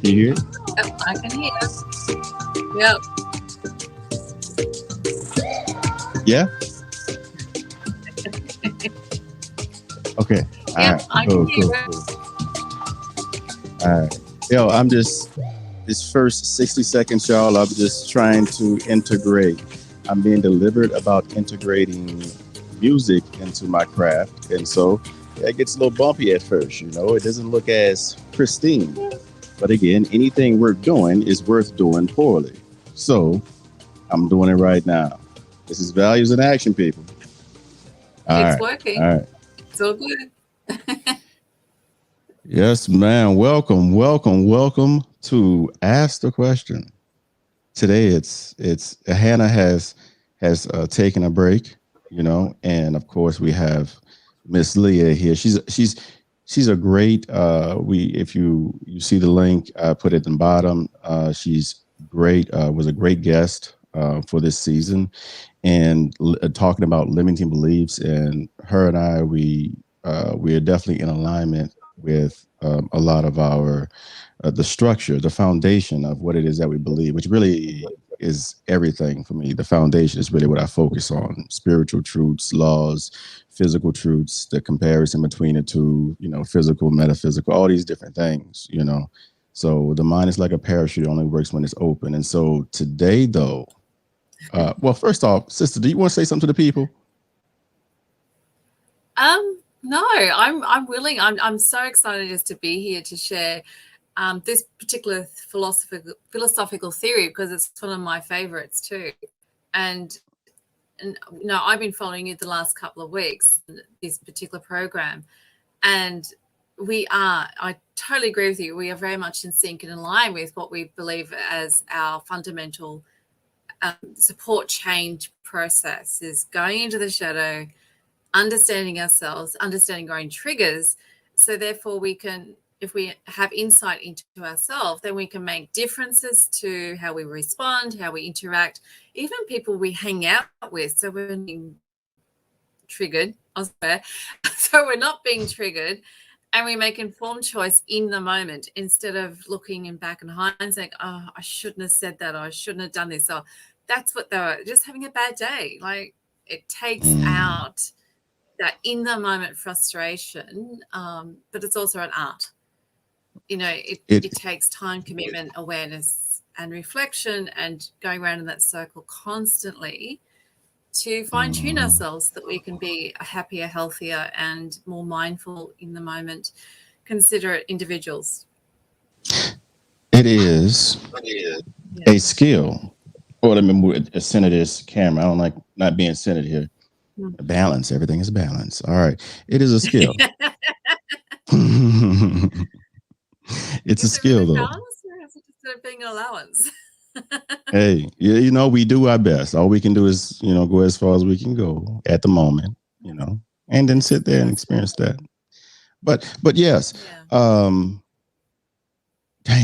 Can you hear it? Yep, I can hear. Yep. Yeah? Okay. All Yep, right. I Cool, can cool, hear it. cool. All right. Yo, this first 60 seconds, y'all, I'm just trying to integrate. I'm being deliberate about integrating music into my craft. And so it gets a little bumpy at first, It doesn't look as pristine. But again, anything worth doing is worth doing poorly. So I'm doing it right now. This is values in action, people. All It's right. working. All right. It's all good. Yes, man. Welcome to Ask the Question. Today it's Hannah has taken a break, and of course we have Miss Leah here. She's a great we if you see the link, I put it in the bottom. She's great, was a great guest for this season, and talking about limiting beliefs. And her and I, we are definitely in alignment with a lot of our the structure, the foundation of what it is that we believe, which really is everything for me. The foundation is really what I focus on: spiritual truths, laws, physical truths, the comparison between the two, physical, metaphysical, all these different things. So the mind is like a parachute; it only works when it's open. And so today, though, well, first off, sister, do you want to say something to the people? No, I'm willing. I'm so excited just to be here to share this particular philosophical theory, because it's one of my favorites too. And I've been following you the last couple of weeks, this particular program, and I totally agree with you. We are very much in sync and in line with what we believe as our fundamental support change process is going into the shadow, understanding ourselves, understanding our own triggers. So therefore we can, if we have insight into ourselves, then we can make differences to how we respond, how we interact, even people we hang out with. So we're being triggered, so we're not being triggered, and we make informed choice in the moment instead of looking in back and hindsight, oh, I shouldn't have said that, or I shouldn't have done this, or that's what they were just having a bad day. Like, it takes out that in the moment frustration, but it's also an art. It takes time, commitment, awareness, and reflection, and going around in that circle constantly to fine tune ourselves so that we can be a happier, healthier, and more mindful in the moment, considerate individuals. It is a skill. Well, let me move center this camera. I don't like not being centered here. Balance. Everything is balance. All right. It is a skill. It's a skill, though. Balance, or is it just being an allowance? Hey, we do our best. All we can do is, go as far as we can go at the moment, and then sit there and experience that. But yes, dang,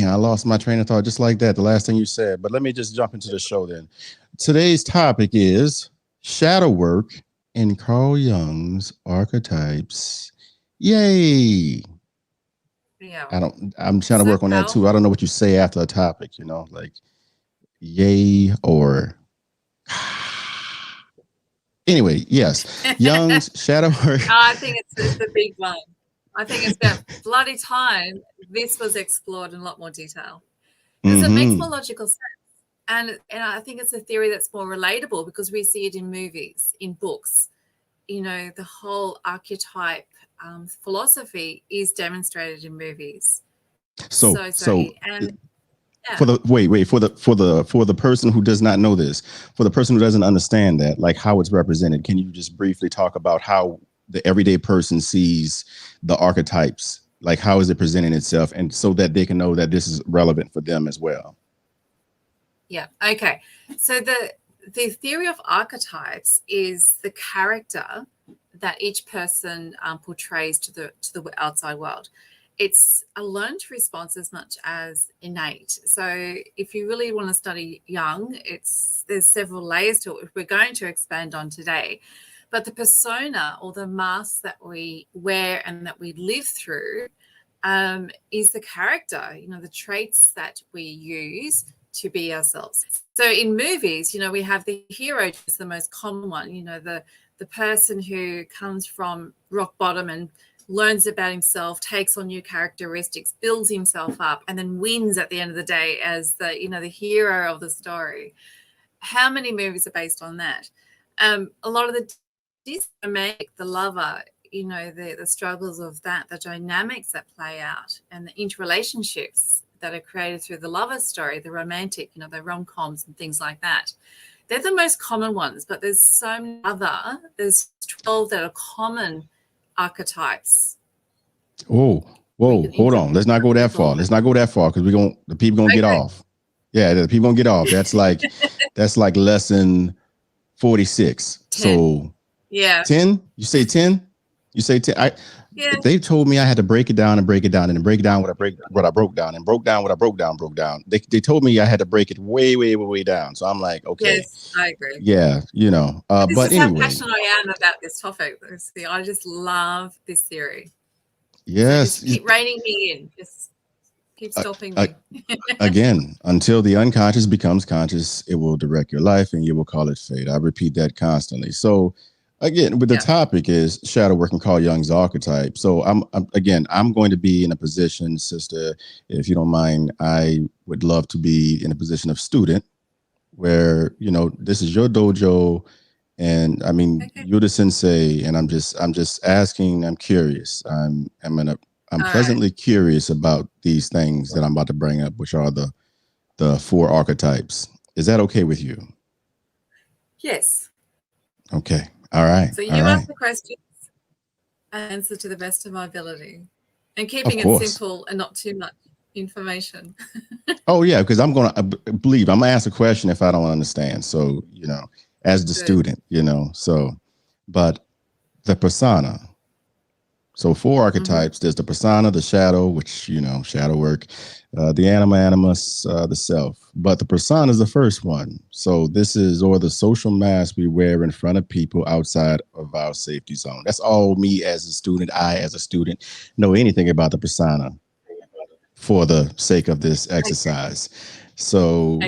I lost my train of thought just like that. The last thing you said. But let me just jump into the show then. Today's topic is shadow work in Carl Jung's Archetypes. Yay! Yeah. I'm trying to work on that too. I don't know what you say after a topic, like yay or anyway, yes. Jung's shadow work. I think it's the big one. I think it's about bloody time this was explored in a lot more detail, because it makes more logical sense. And I think it's a theory that's more relatable because we see it in movies, in books. The whole archetype philosophy is demonstrated in movies. So and for the person who does not know this, for the person who doesn't understand that, like how it's represented, can you just briefly talk about how the everyday person sees the archetypes? Like, how is it presenting itself, and so that they can know that this is relevant for them as well? Yeah. Okay. So the theory of archetypes is the character that each person portrays to the outside world. It's a learned response as much as innate. So if you really want to study Jung, there's several layers to it we're going to expand on today. But the persona, or the mask that we wear and that we live through, is the character, the traits that we use to be ourselves. So in movies, we have the hero is the most common one, the person who comes from rock bottom and learns about himself, takes on new characteristics, builds himself up, and then wins at the end of the day as the hero of the story. How many movies are based on that? A lot of the make the lover, the struggles of that, the dynamics that play out, and the interrelationships that are created through the lover story, the romantic, the rom-coms and things like that. They're the most common ones, but there's so many other. There's 12 that are common archetypes. Whoa, hold on. Let's not go that far. Let's not go that far because the people gonna get off. Yeah, the people gonna get off. That's like lesson 46. 10. So yeah, 10. You say 10. You say 10. They told me I had to break it down and break it down and break down what I broke down and broke down what I broke down. They told me I had to break it way down. So I'm like, okay. Yes, I agree. Yeah, but anyway. How passionate I am about this topic. See, I just love this theory. Yes. So just keep reining me in. Just keep stopping me. Again, until the unconscious becomes conscious, it will direct your life and you will call it fate. I repeat that constantly. So again, the topic is shadow work and Carl Jung's archetype. So I'm going to be in a position, sister, if you don't mind, I would love to be in a position of student where, this is your dojo. And I mean, you're the sensei, and I'm just asking. I'm curious. I'm pleasantly curious about these things that I'm about to bring up, which are the 4 archetypes. Is that okay with you? Yes. Okay. All right. So you ask the questions, I answer to the best of my ability, and keeping it simple and not too much information. Oh yeah, because I'm gonna ask a question if I don't understand. So as the student, so, but the persona. So 4 archetypes. There's the persona, the shadow, which, shadow work, the anima, animus, the self. But the persona is the first one. So this is, or the social mask we wear in front of people outside of our safety zone. That's all me as a student. I, as a student, know anything about the persona for the sake of this exercise. So,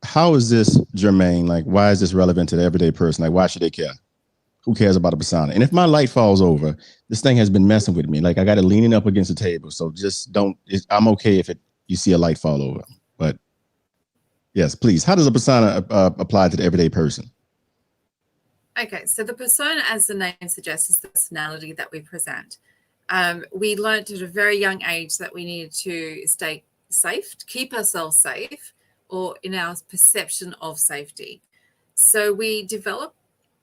how is this germane? Like, why is this relevant to the everyday person? Like, why should they care? Who cares about a persona? And if my light falls over, this thing has been messing with me. Like, I got it leaning up against the table. So just don't, I'm okay if you see a light fall over. But yes, please. How does a persona apply to the everyday person? Okay, so the persona, as the name suggests, is the personality that we present. We learned at a very young age that we needed to stay safe, to keep ourselves safe, or in our perception of safety. So we develop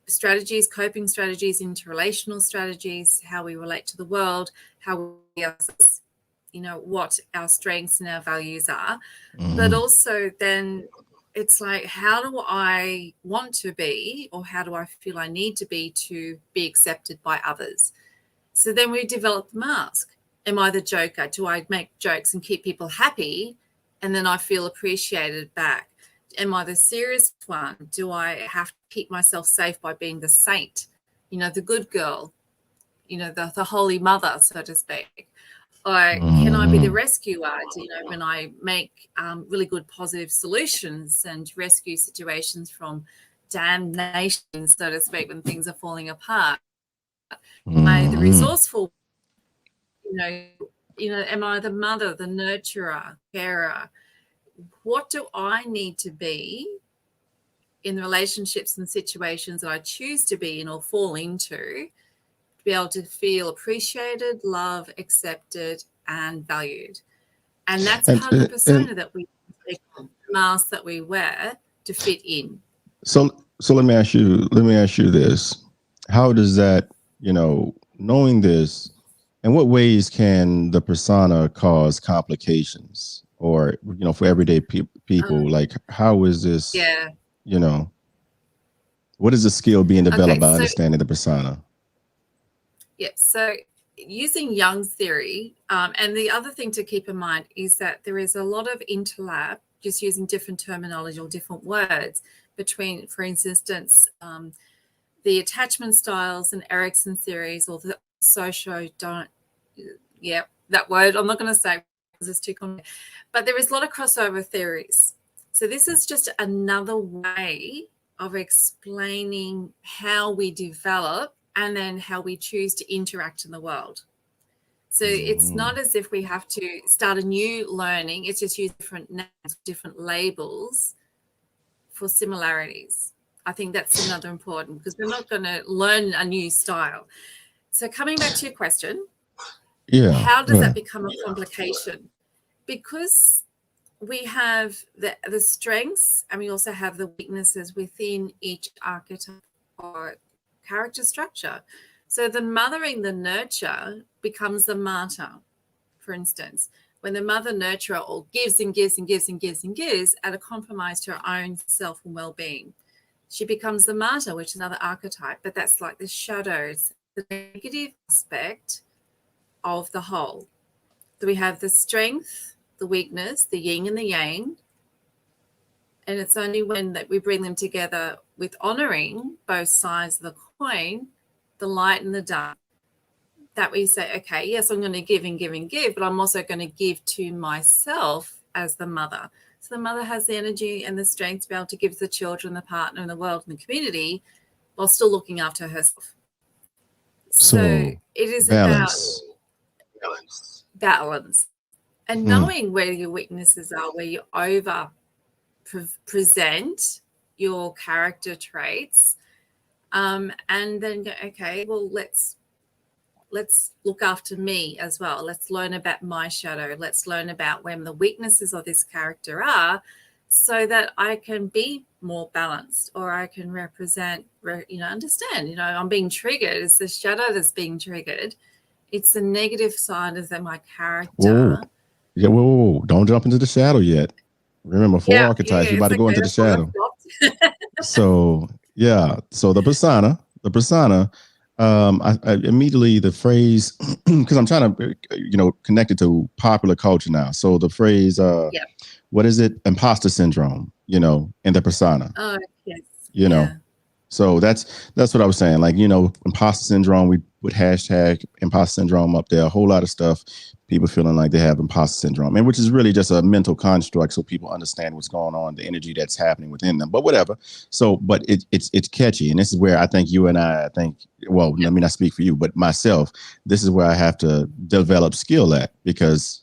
strategies, coping strategies, interrelational strategies, how we relate to the world, how we assess, what our strengths and our values are. But also then it's like, how do I want to be, or how do I feel I need to be accepted by others? So then we develop the mask. Am I the joker? Do I make jokes and keep people happy, and then I feel appreciated back? Am I the serious one? Do I have to keep myself safe by being the saint, the good girl, the holy mother, so to speak? Or can I be the rescuer, when I make really good positive solutions and rescue situations from damnation, so to speak, when things are falling apart? Am I the resourceful, am I the mother, the nurturer, carer? What do I need to be in the relationships and situations that I choose to be in or fall into to be able to feel appreciated, loved, accepted, and valued? And that's part of the persona that we take on, the mask that we wear to fit in. So let me ask you this. How does that, knowing this, in what ways can the persona cause complications, or, for everyday people? Like, how is this, what is the skill being developed by understanding the persona? Yep. So using Jung's theory, and the other thing to keep in mind is that there is a lot of interlap, just using different terminology or different words between, for instance, the attachment styles and Erikson theories, or the that word. I'm not going to say because it's too complicated. But there is a lot of crossover theories. So this is just another way of explaining how we develop and then how we choose to interact in the world. So it's not as if we have to start a new learning. It's just use different names, different labels for similarities. I think that's another important, because we're not going to learn a new style. So coming back to your question, how does that become a complication? Because we have the strengths and we also have the weaknesses within each archetype or character structure. So the mothering, the nurture becomes the martyr, for instance. When the mother nurturer all gives and gives and gives and gives and gives at a compromise to her own self and well-being, she becomes the martyr, which is another archetype, but that's like the shadows, the negative aspect of the whole. So we have the strength, the weakness, the yin and the yang, and it's only when that we bring them together with honoring both sides of the coin, the light and the dark, that we say, okay, yes, I'm going to give and give and give, but I'm also going to give to myself as the mother. So the mother has the energy and the strength to be able to give the children, the partner, and the world and the community while still looking after herself. So it is balance. about balance and knowing where your weaknesses are, where you over present your character traits, and then go, okay, well, let's look after me as well. Let's learn about my shadow. Let's learn about when the weaknesses of this character are, so that I can be more balanced, or I can represent, understand, I'm being triggered. It's the shadow that's being triggered. It's the negative side of my character. Yeah, whoa. Don't jump into the shadow yet. Remember, 4 archetypes. You're about to go into the shadow. So the persona, I immediately, the phrase, because I'm trying to, connect it to popular culture now. So the phrase, what is it? Imposter syndrome, in the persona. Oh, yes. So that's what I was saying. Like, imposter syndrome, we would hashtag imposter syndrome up there, a whole lot of stuff. People feeling like they have imposter syndrome, and which is really just a mental construct so people understand what's going on, the energy that's happening within them, but whatever. So, but it's catchy. And this is where I think you and let me not speak for you, but myself, this is where I have to develop skill at, because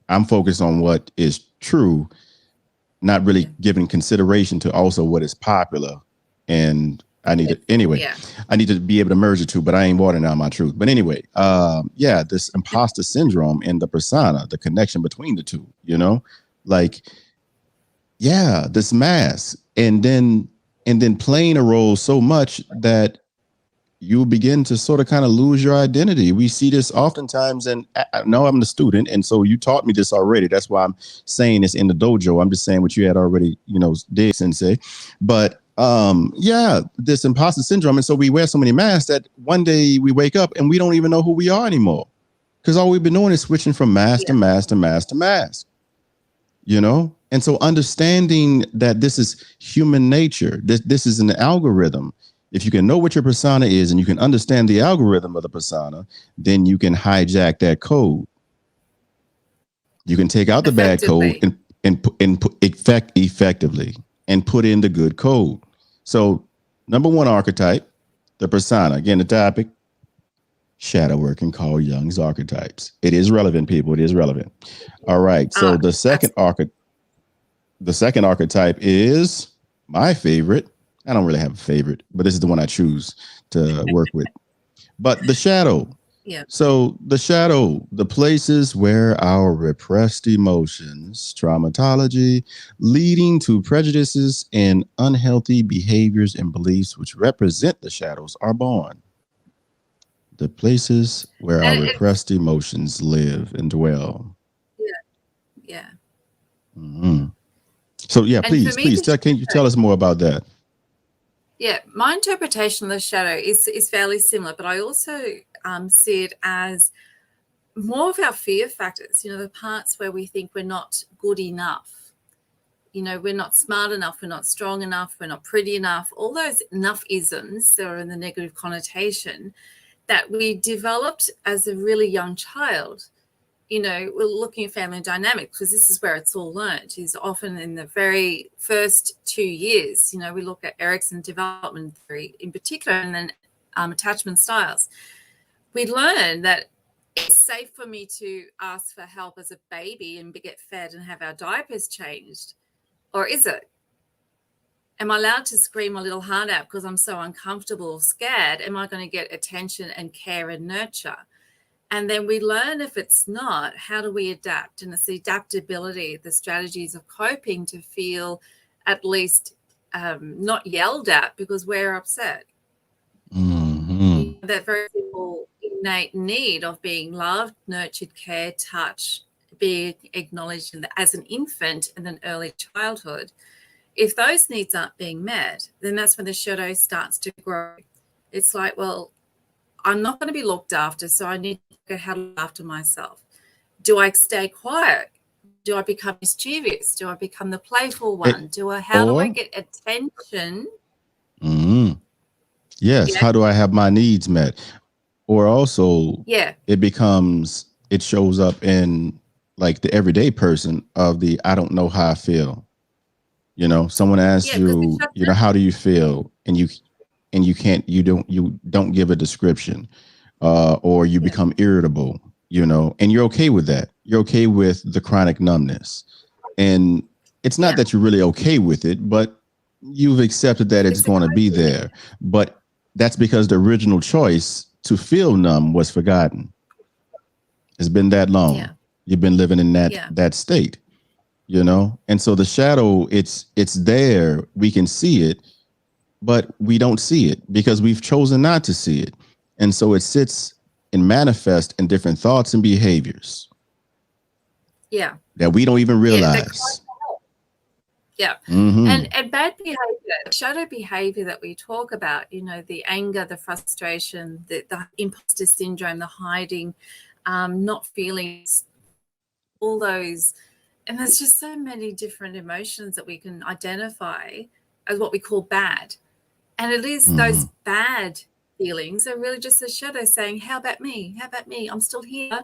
I'm focused on what is true, not really giving consideration to also what is popular. And I need to, I need to be able to merge the two, but I ain't watering down my truth. But anyway, this imposter syndrome and the persona, the connection between the two, this mask, and then playing a role so much that you begin to sort of kind of lose your identity. We see this oftentimes, and I know I'm the student, and so you taught me this already. That's why I'm saying this in the dojo. I'm just saying what you had already, did, sensei. But this imposter syndrome. And so we wear so many masks that one day we wake up and we don't even know who we are anymore, because all we've been doing is switching from mask to mask to mask to mask, And so understanding that this is human nature, this is an algorithm. If you can know what your persona is and you can understand the algorithm of the persona, then you can hijack that code. You can take out the bad code and put effectively and put in the good code. So, number 1 archetype, the persona. Again, the topic, shadow work, and call Jung's archetypes. It is relevant, people. It is relevant. All right. So the second archetype is my favorite. I don't really have a favorite, but this is the one I choose to work with. But the shadow. Yeah. So the shadow, the places where our repressed emotions, traumatology, leading to prejudices and unhealthy behaviors and beliefs which represent the shadows are born. The places where our repressed emotions live and dwell. Yeah. Mm-hmm. So please, can you tell us more about that? Yeah, my interpretation of the shadow is fairly similar, but I also see it as more of our fear factors, the parts where we think we're not good enough. We're not smart enough, we're not strong enough, we're not pretty enough, all those enough-isms that are in the negative connotation that we developed as a really young child. you know, we're looking at family dynamics because this is where it's all learned, is often in the very first 2 years. You know, we look at Erickson development theory in particular, and then attachment styles. We learn that it's safe for me to ask for help as a baby and get fed and have our diapers changed, or is it? Am I allowed to scream my little heart out because I'm so uncomfortable or scared? Am I going to get attention and care and nurture? And then we learn if it's not, how do we adapt? And it's the adaptability, the strategies of coping to feel at least not yelled at because we're upset. Mm-hmm. That very simple innate need of being loved, nurtured, cared, touched, being acknowledged as an infant in an early childhood. If those needs aren't being met, then that's when the shadow starts to grow. It's like, well, I'm not going to be looked after, so I need to go how to look after myself. Do I stay quiet? Do I become mischievous? Do I become the playful one? How do I get attention? Mm-hmm. Yes. Yeah. How do I have my needs met? Or also, it shows up in like the everyday person of the, I don't know how I feel. You know, someone asks you, you know, how do you feel? And you don't give a description, or you become irritable, you know, and you're okay with that. You're okay with the chronic numbness. And it's not that you're really okay with it, but you've accepted that it's going to be there. But that's because the original choice to feel numb was forgotten. It's been that long. Yeah. You've been living in that state, you know? And so the shadow, it's there. We can see it, but we don't see it because we've chosen not to see it. And so it sits and manifests in different thoughts and behaviors. Yeah. That we don't even realize. Yeah. Mm-hmm. And bad behavior, shadow behavior that we talk about, you know, the anger, the frustration, the imposter syndrome, the hiding, not feeling, all those. And there's just so many different emotions that we can identify as what we call bad. And it is those bad feelings are really just a shadow saying, how about me? How about me? I'm still here.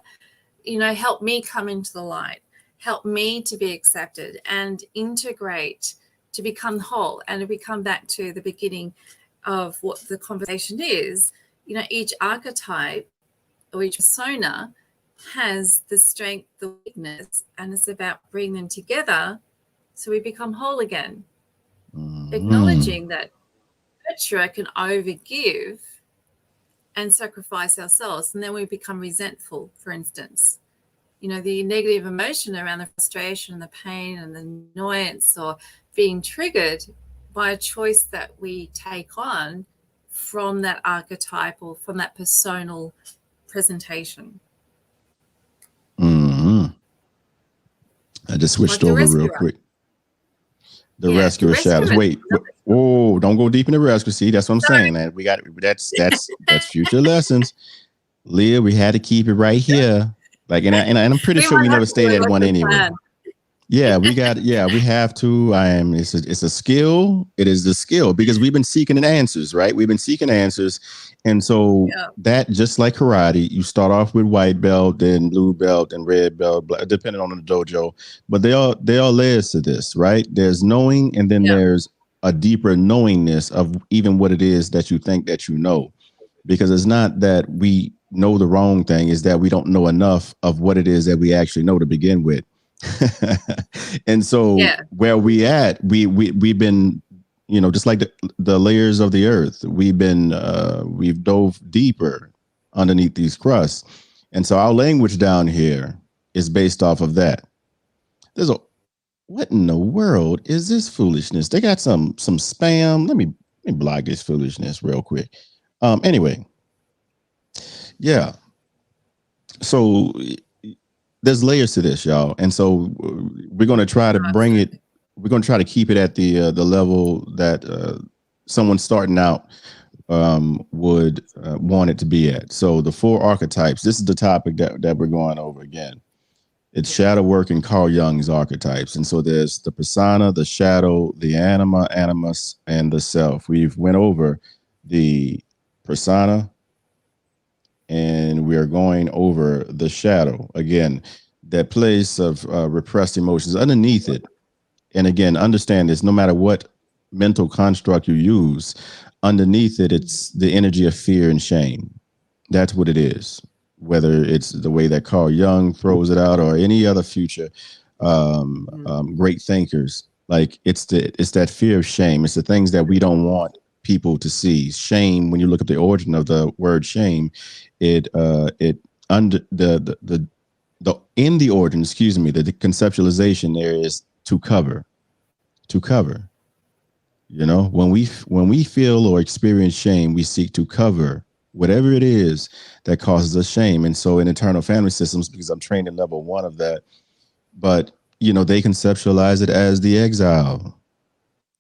You know, help me come into the light. Help me to be accepted and integrate, to become whole. And if we come back to the beginning of what the conversation is, you know, each archetype or each persona has the strength, the weakness, and it's about bringing them together so we become whole again. Acknowledging that nurturer can overgive and sacrifice ourselves, and then we become resentful, for instance. You know, the negative emotion around the frustration, the pain, and the annoyance, or being triggered by a choice that we take on from that archetype or from that personal presentation. Mm-hmm. I just switched over real quick. The rescuer shadows. Wait, whoa! Don't go deep in the rescue. See, that's what I'm saying. That we got that's future lessons. Leah, we had to keep it right here. Like, and I'm pretty sure we never stayed at one anyway. Yeah, we have to. It's a skill. It is the skill because we've been seeking answers, right? We've been seeking answers. And so that, just like karate, you start off with white belt, then blue belt, and red belt, depending on the dojo. But they all layers to this, right? There's knowing, and then there's a deeper knowingness of even what it is that you think that you know. Because it's not that we know the wrong thing, is that we don't know enough of what it is that we actually know to begin with. And so where we at, we've been, you know, just like the layers of the earth, we've dove deeper underneath these crusts. And so our language down here is based off of that. What in the world is this foolishness? They got some spam. Let me block this foolishness real quick. Anyway, yeah. So there's layers to this, y'all. And so we're going to try to bring it. We're going to try to keep it at the level that someone starting out would want it to be at. So the 4 archetypes, this is the topic that we're going over again. It's shadow work and Carl Jung's archetypes. And so there's the persona, the shadow, the anima, animus, and the self. We've went over the persona, and we are going over the shadow again, that place of repressed emotions underneath it. And again, understand this: no matter what mental construct you use, underneath it, it's the energy of fear and shame. That's what it is. Whether it's the way that Carl Jung throws it out, or any other future great thinkers, like it's that fear of shame. It's the things that we don't want people to see. Shame. When you look at the origin of the word shame, it under the in the origin, excuse me, the conceptualization there is to cover. You know, when we feel or experience shame, we seek to cover whatever it is that causes us shame. And so in internal family systems, because I'm trained in level one of that, but you know, they conceptualize it as the exile,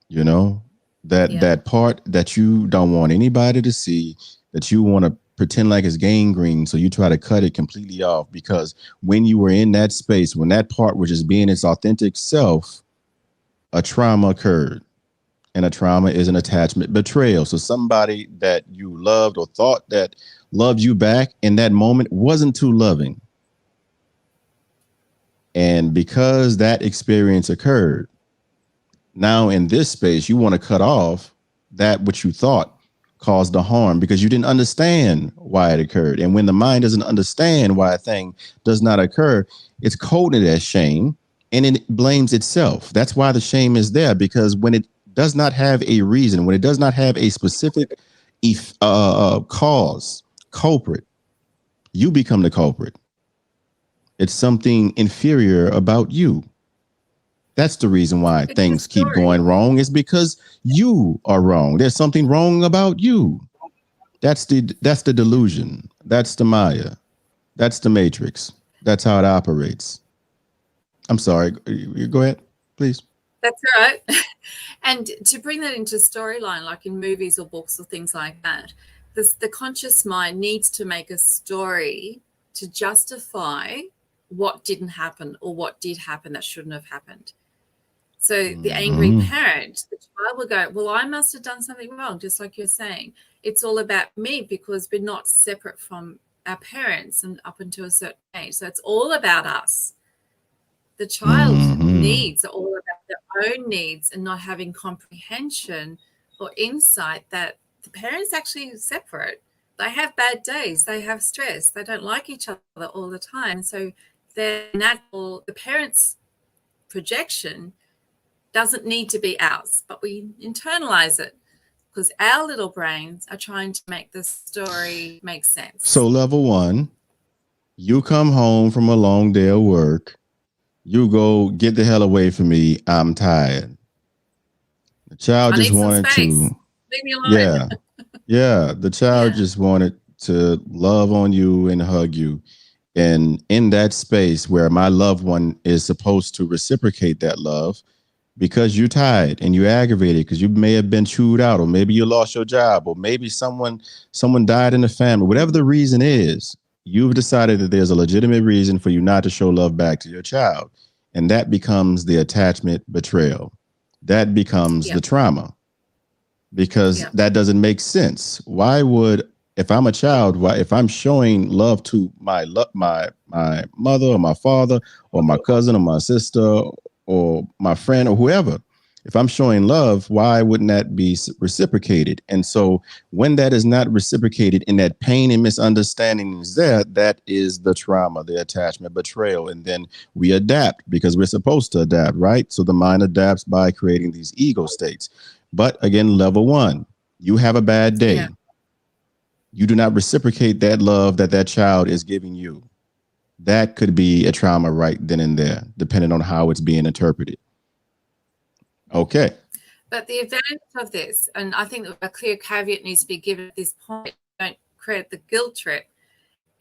you know, that part that you don't want anybody to see, that you want to pretend like it's gangrene, so you try to cut it completely off, because when you were in that space, when that part was just being its authentic self, a trauma occurred. And a trauma is an attachment betrayal. So somebody that you loved or thought that loved you back in that moment wasn't too loving. And because that experience occurred, now in this space, you want to cut off that which you thought caused the harm, because you didn't understand why it occurred. And when the mind doesn't understand why a thing does not occur, it's coded as shame, and it blames itself. That's why the shame is there, because when it does not have a reason, when it does not have a specific cause, culprit, you become the culprit. It's something inferior about you. That's the reason why It's a things keep story. going wrong, is because you are wrong. There's something wrong about you. That's the delusion. That's the Maya. That's the matrix. That's how it operates. I'm sorry. You go ahead, please. That's right. And to bring that into storyline, like in movies or books or things like that, the conscious mind needs to make a story to justify what didn't happen or what did happen that shouldn't have happened. So the angry parent, the child will go, well, I must have done something wrong, just like you're saying. It's all about me because we're not separate from our parents and up until a certain age. So it's all about us. The child needs are all about their own needs and not having comprehension or insight that the parents actually separate. They have bad days, they have stress, they don't like each other all the time. So their natural, the parents' projection doesn't need to be ours, but we internalize it because our little brains are trying to make the story make sense. So level one, you come home from a long day of work. You go, get the hell away from me. I'm tired. The child I just need some wanted space. to, Leave me alone. yeah, yeah. The child Yeah. just wanted to love on you and hug you. And in that space where my loved one is supposed to reciprocate that love, because you're tired and you're aggravated because you may have been chewed out, or maybe you lost your job, or maybe someone died in the family, whatever the reason is, you've decided that there's a legitimate reason for you not to show love back to your child. And that becomes the attachment betrayal. That becomes the Yep. trauma, because Yep. that doesn't make sense. Why would, if I'm a child, why, if I'm showing love to my mother or my father or my cousin or my sister or my friend or whoever, if I'm showing love, why wouldn't that be reciprocated? And so when that is not reciprocated and that pain and misunderstanding is there, that is the trauma, the attachment betrayal. And then we adapt because we're supposed to adapt, right? So the mind adapts by creating these ego states. But again, level one, you have a bad day. Yeah. You do not reciprocate that love that that child is giving you. That could be a trauma right then and there, depending on how it's being interpreted. Okay. But the advantage of this, and I think that a clear caveat needs to be given at this point, don't create the guilt trip,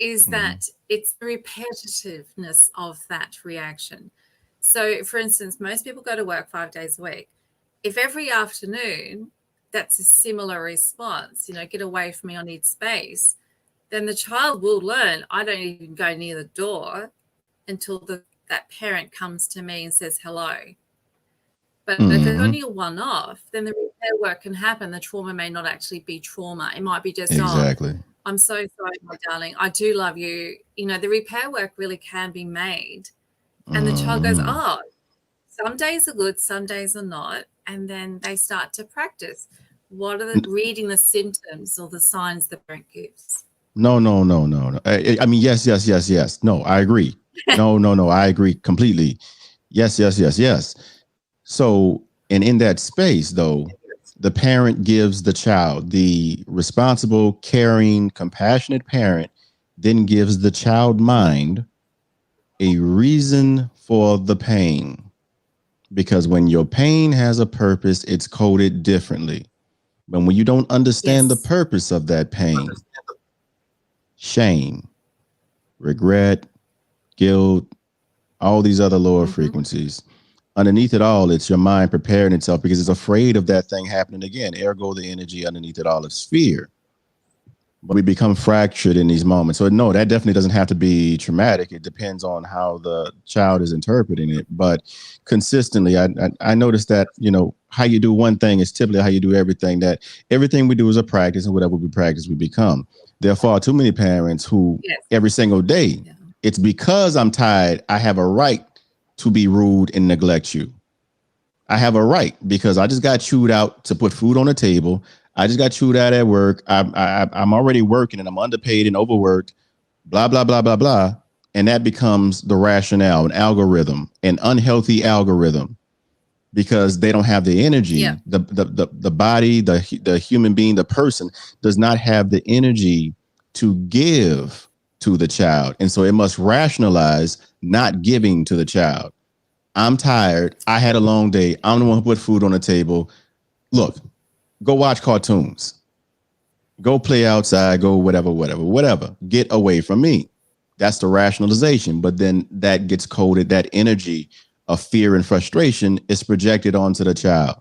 is that it's the repetitiveness of that reaction. So, for instance, most people go to work 5 days a week. If every afternoon that's a similar response, get away from me, I need space, then the child will learn I don't even go near the door until that parent comes to me and says hello. But if it's only a one-off, then the repair work can happen. The trauma may not actually be trauma. It might be just, Exactly. I'm so sorry, my darling. I do love you. You know, the repair work really can be made. And the child goes, oh, some days are good, some days are not. And then they start to practice. What are reading the symptoms or the signs the parent gives? No. I mean, yes. No, I agree. No, I agree completely. Yes. So, and in that space, though, the parent gives the child, the responsible, caring, compassionate parent, then gives the child mind a reason for the pain. Because when your pain has a purpose, it's coded differently. But when you don't understand the purpose of that pain, shame, regret, guilt, all these other lower frequencies. Underneath it all, it's your mind preparing itself because it's afraid of that thing happening again. Ergo, the energy underneath it all is fear. But we become fractured in these moments. So no, that definitely doesn't have to be traumatic. It depends on how the child is interpreting it. But consistently, I noticed that, you know, how you do one thing is typically how you do everything. That everything we do is a practice, and whatever we practice, we become. There are far too many parents who every single day, it's because I'm tired, I have a right to be rude and neglect you. I have a right because I just got chewed out to put food on the table. I just got chewed out at work. I'm already working and I'm underpaid and overworked, blah, blah, blah, blah, blah. And that becomes the rationale, an algorithm, an unhealthy algorithm, because they don't have the energy. Yeah. The body, the human being, the person does not have the energy to give to the child. And so it must rationalize not giving to the child. I'm tired. I had a long day. I'm the one who put food on the table. Look, go watch cartoons. Go play outside. Go whatever. Get away from me. That's the rationalization. But then that gets coded. That energy of fear and frustration is projected onto the child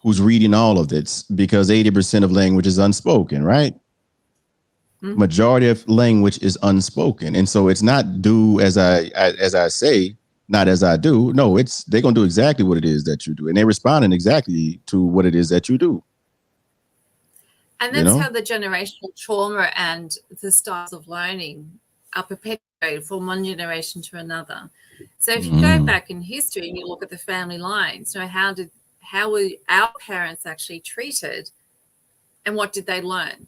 who's reading all of this, because 80% of language is unspoken, right? Mm-hmm. Majority of language is unspoken. And so it's not do as I say, not as I do. No, it's they're going to do exactly what it is that you do. And they're responding exactly to what it is that you do. And that's how the generational trauma and the styles of learning are perpetuated from one generation to another. So if you go back in history and you look at the family lines, you know, how were our parents actually treated and what did they learn?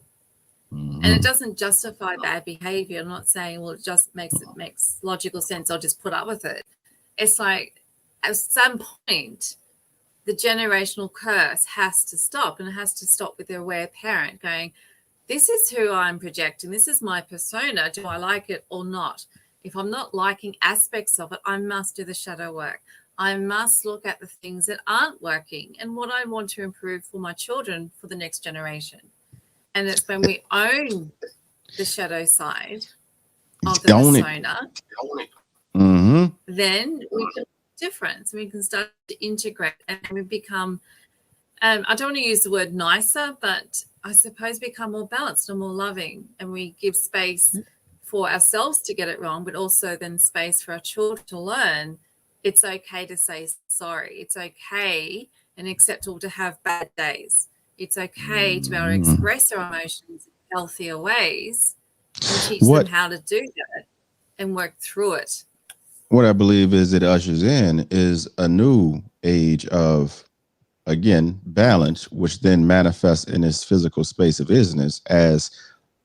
And it doesn't justify bad behavior. I'm not saying, well, it just makes logical sense. I'll just put up with it. It's like at some point, the generational curse has to stop, and it has to stop with the aware parent going, this is who I'm projecting. This is my persona. Do I like it or not? If I'm not liking aspects of it, I must do the shadow work. I must look at the things that aren't working and what I want to improve for my children for the next generation. And it's when we own the shadow side of the persona, then we can difference. We can start to integrate and we become, I don't want to use the word nicer, but I suppose become more balanced and more loving. And we give space for ourselves to get it wrong, but also then space for our children to learn it's okay to say sorry. It's okay and acceptable to have bad days. It's okay to be able to express our emotions in healthier ways and teach them how to do that and work through it. What I believe is it ushers in is a new age of, again, balance, which then manifests in this physical space of isness as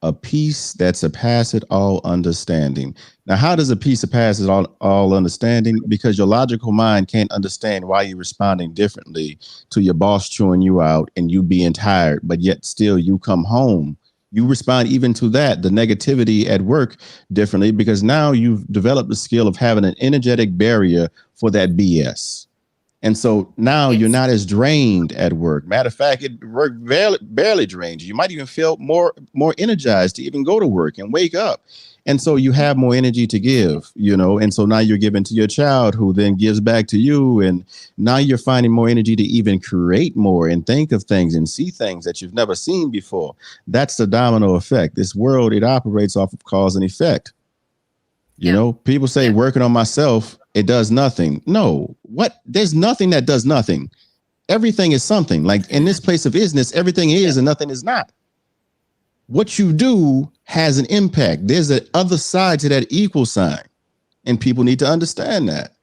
a peace that surpasses all understanding. Now, how does a peace surpass all understanding? Because your logical mind can't understand why you're responding differently to your boss chewing you out and you being tired, but yet still you come home. You respond even to that, the negativity at work, differently, because now you've developed the skill of having an energetic barrier for that BS. And so now you're not as drained at work. Matter of fact, work barely drains you. You might even feel more energized to even go to work and wake up. And so you have more energy to give, you know, and so now you're giving to your child who then gives back to you. And now you're finding more energy to even create more and think of things and see things that you've never seen before. That's the domino effect. This world, it operates off of cause and effect. You know, people say working on myself, it does nothing. No, there's nothing that does nothing. Everything is something. Like in this place of isness, everything is and nothing is not. what you do has an impact. There's an other side to that equal sign. And people need to understand that,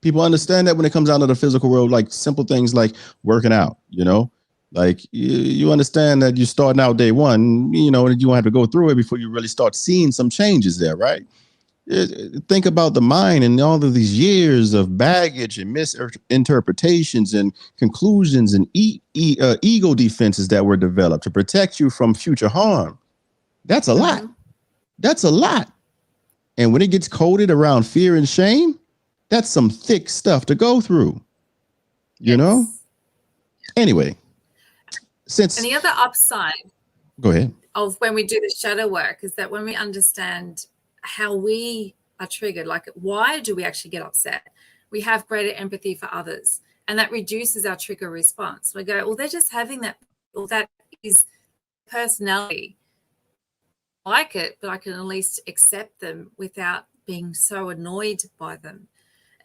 people understand that when it comes out of the physical world, like simple things like working out, like you understand that you're starting out day one, and you won't have to go through it before you really start seeing some changes there, right? Think about the mind and all of these years of baggage and misinterpretations and conclusions and ego defenses that were developed to protect you from future harm. That's a lot. That's a lot. And when it gets coded around fear and shame, that's some thick stuff to go through. You know? Anyway, and the other upside, go ahead, of when we do the shadow work is that when we understand how we are triggered, like why do we actually get upset? We have greater empathy for others, and that reduces our trigger response. We go, well, they're just having that, or that is personality. I like it, but I can at least accept them without being so annoyed by them.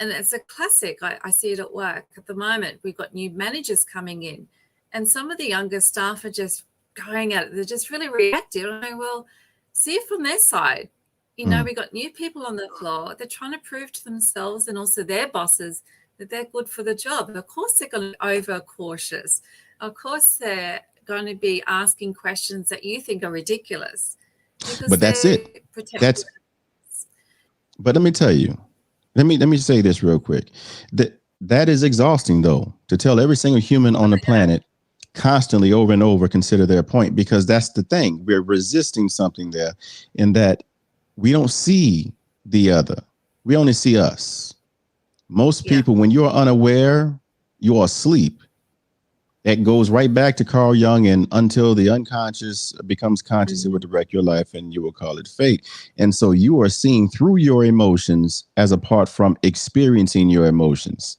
And it's a classic. I see it at work at the moment. We've got new managers coming in, and some of the younger staff are just going at it. They're just really reactive. I go, well, see it from their side. We got new people on the floor. They're trying to prove to themselves and also their bosses that they're good for the job. Of course, they're going to be overcautious. Of course, they're going to be asking questions that you think are ridiculous. But that's it. But let me tell you, let me say this real quick. That is exhausting, though, to tell every single human on the planet constantly over and over consider their point, because that's the thing. We're resisting something there in that we don't see the other. We only see us. Most people, when you're unaware, you're asleep. That goes right back to Carl Jung, and until the unconscious becomes conscious, it will direct your life, and you will call it fate. And so you are seeing through your emotions as apart from experiencing your emotions.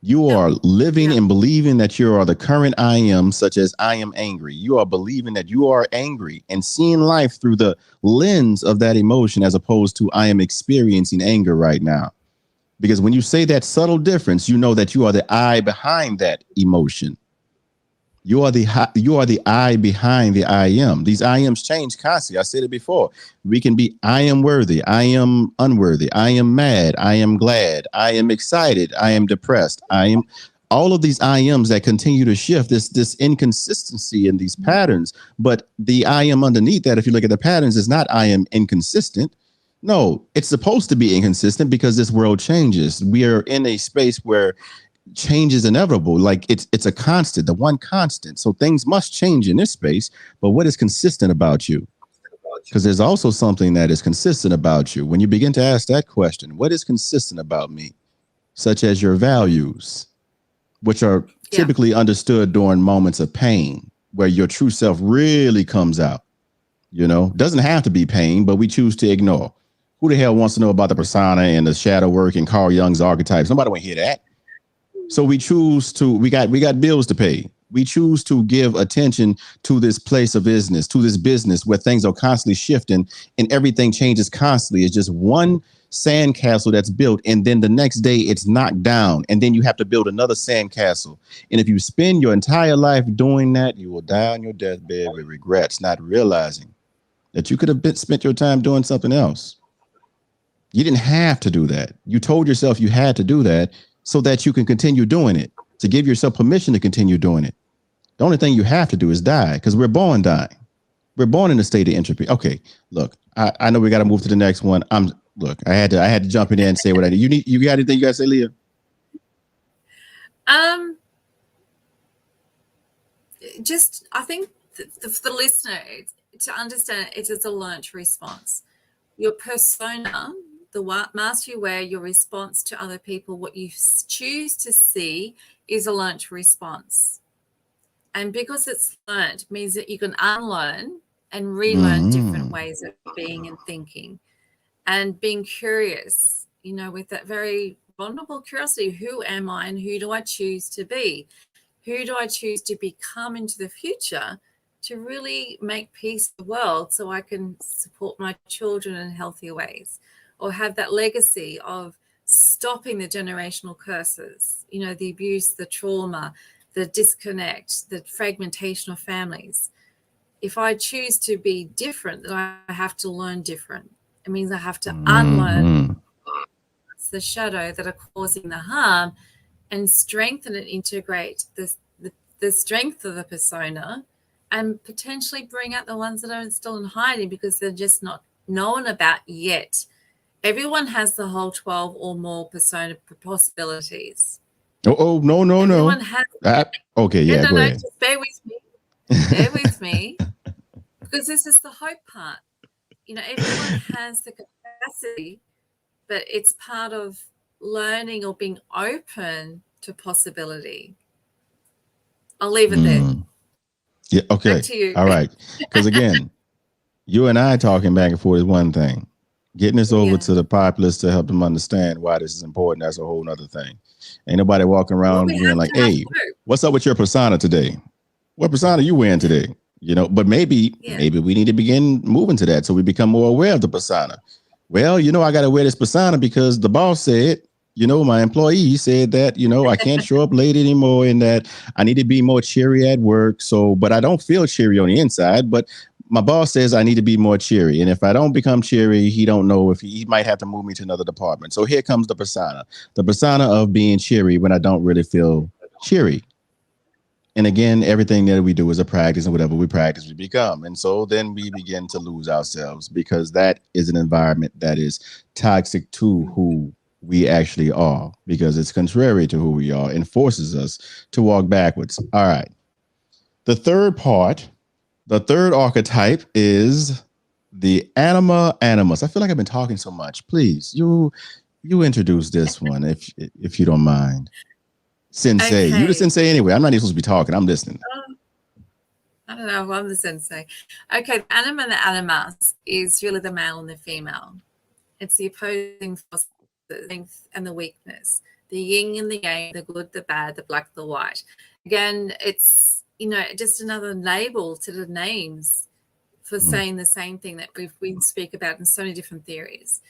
You are living and believing that you are the current I am, such as I am angry. You are believing that you are angry and seeing life through the lens of that emotion, as opposed to I am experiencing anger right now. Because when you say that subtle difference, you know that you are the I behind that emotion. You are the I behind the I am. These I ams change constantly. I said it before. We can be I am worthy, I am unworthy, I am mad, I am glad, I am excited, I am depressed, I am all of these I ams that continue to shift, this inconsistency in these patterns. But the I am underneath that, if you look at the patterns, is not I am inconsistent. No, it's supposed to be inconsistent because this world changes. We are in a space where change is inevitable. Like it's a constant, the one constant. So things must change in this space. But what is consistent about you? Because there's also something that is consistent about you. When you begin to ask that question, what is consistent about me? Such as your values, which are typically understood during moments of pain, where your true self really comes out. Doesn't have to be pain, but we choose to ignore. Who the hell wants to know about the persona and the shadow work and Carl Jung's archetypes? Nobody want to hear that. So we choose to, we got bills to pay. We choose to give attention to this place of business, to this business where things are constantly shifting and everything changes constantly. It's just one sandcastle that's built, and then the next day it's knocked down, and then you have to build another sandcastle. And if you spend your entire life doing that, you will die on your deathbed with regrets, not realizing that you could have spent your time doing something else. You didn't have to do that. You told yourself you had to do that so that you can continue doing it, to give yourself permission to continue doing it. The only thing you have to do is die, because we're born dying. We're born in a state of entropy. Okay, look, I know we got to move to the next one. I had to jump in there and say what I need. You got anything you got to say, Leah? Just, I think for the listener to understand, it is a learned response. Your persona, the mask you wear, your response to other people, what you choose to see is a learned response. And because it's learned, means that you can unlearn and relearn different ways of being and thinking, and being curious, with that very vulnerable curiosity. Who am I and who do I choose to be? Who do I choose to become into the future to really make peace in the world, so I can support my children in healthier ways, or have that legacy of stopping the generational curses, the abuse, the trauma, the disconnect, the fragmentation of families. If I choose to be different, then I have to learn different. It means I have to unlearn the shadow that are causing the harm and strengthen and integrate the strength of the persona and potentially bring out the ones that are still in hiding because they're just not known about yet. Everyone has the whole 12 or more persona possibilities. Oh, no. Everyone has. Okay, yeah, go ahead. Just bear with me. Bear with me. Because this is the hope part. Everyone has the capacity, but it's part of learning or being open to possibility. I'll leave it there. Yeah, okay. Back to you. All right. Because again, you and I talking back and forth is one thing. Getting this over to the populace to help them understand why this is important, that's a whole nother thing. Ain't nobody walking around being like, hey, what's up with your persona today? What persona you wearing today? But maybe we need to begin moving to that so we become more aware of the persona. Well, I got to wear this persona because the boss said, my employee said that, I can't show up late anymore and that I need to be more cheery at work. So, but I don't feel cheery on the inside, but my boss says I need to be more cheery. And if I don't become cheery, he don't know if he might have to move me to another department. So here comes the persona of being cheery when I don't really feel cheery. And again, everything that we do is a practice, and whatever we practice, we become. And so then we begin to lose ourselves because that is an environment that is toxic to who we actually are, because it's contrary to who we are and forces us to walk backwards. All right. The third archetype is the Anima Animus. I feel like I've been talking so much. Please, you introduce this one if you don't mind. Sensei. Okay. You the sensei anyway. I'm not even supposed to be talking. I'm listening. I don't know. I'm the sensei. Okay. The Anima and the Animus is really the male and the female. It's the opposing forces, the strength and the weakness, the yin and the yang, the good, the bad, the black, the white. Again, it's, just another label to the names for saying the same thing that we speak about in so many different theories.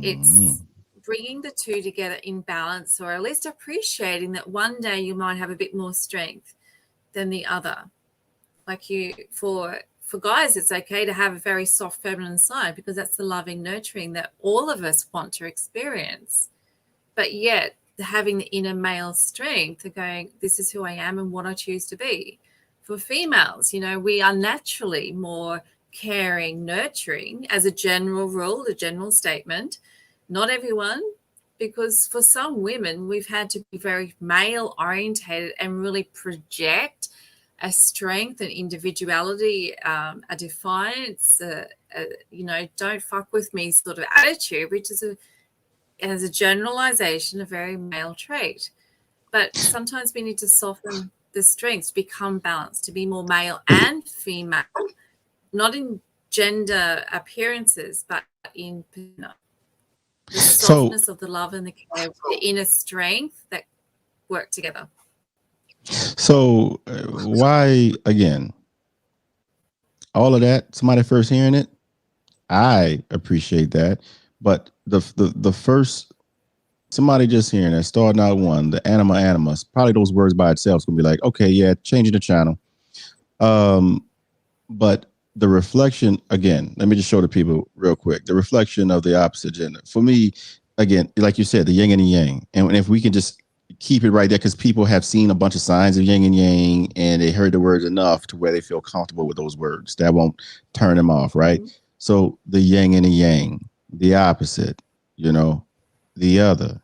It's bringing the two together in balance, or at least appreciating that one day you might have a bit more strength than the other. Like for guys, it's okay to have a very soft feminine side because that's the loving, nurturing that all of us want to experience. But yet having the inner male strength of going, this is who I am and what I choose to be. For females, we are naturally more caring, nurturing as a general rule, a general statement. Not everyone, because for some women, we've had to be very male orientated and really project a strength and individuality, a defiance, don't fuck with me sort of attitude, which is as a generalization, a very male trait. But sometimes we need to soften the strengths, become balanced, to be more male and female, not in gender appearances, but in the softness of the love and the care, the inner strength that work together. So why, again, all of that, somebody first hearing it, I appreciate that. But the first, somebody just hearing that, starting out one, the Anima Animus, probably those words by itself is going to be like, okay, yeah, changing the channel. But the reflection, again, let me just show the people real quick, the reflection of the opposite gender. For me, again, like you said, the yin and the yang. And if we can just keep it right there, because people have seen a bunch of signs of yin and yang and they heard the words enough to where they feel comfortable with those words. That won't turn them off, right? Mm-hmm. So the yin and the yang, the opposite, the other.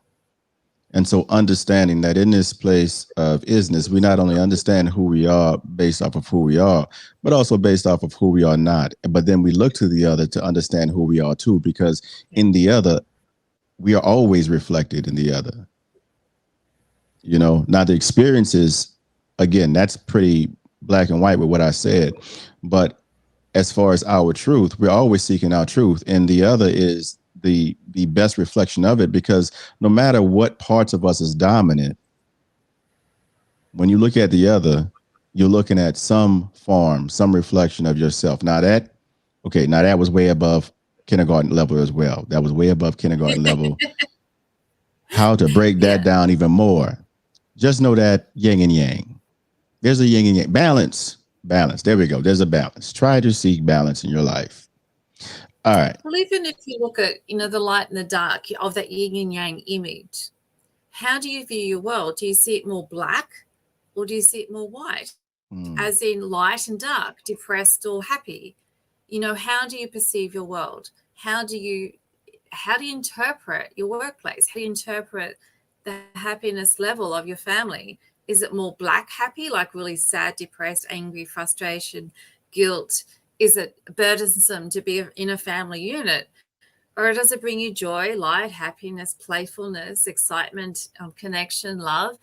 And so understanding that in this place of isness, we not only understand who we are based off of who we are, but also based off of who we are not. But then we look to the other to understand who we are too, because in the other, we are always reflected in the other. Now the experiences, again, that's pretty black and white with what I said. But as far as our truth, we're always seeking our truth. And the other is the best reflection of it, because no matter what parts of us is dominant, when you look at the other, you're looking at some form, some reflection of yourself. Now that was way above kindergarten level as well. That was way above kindergarten level. How to break that down even more. Just know that yin and yang. There's a yin and yang balance. Balance. There we go. There's a balance. Try to seek balance in your life. All right. Well, even if you look at, the light and the dark of that yin and yang image, how do you view your world? Do you see it more black or do you see it more white? As in light and dark, depressed or happy? How do you perceive your world? How do you interpret your workplace? How do you interpret the happiness level of your family? Is it more black happy, like really sad, depressed, angry, frustration, guilt? Is it burdensome to be in a family unit? Or does it bring you joy, light, happiness, playfulness, excitement, connection, love?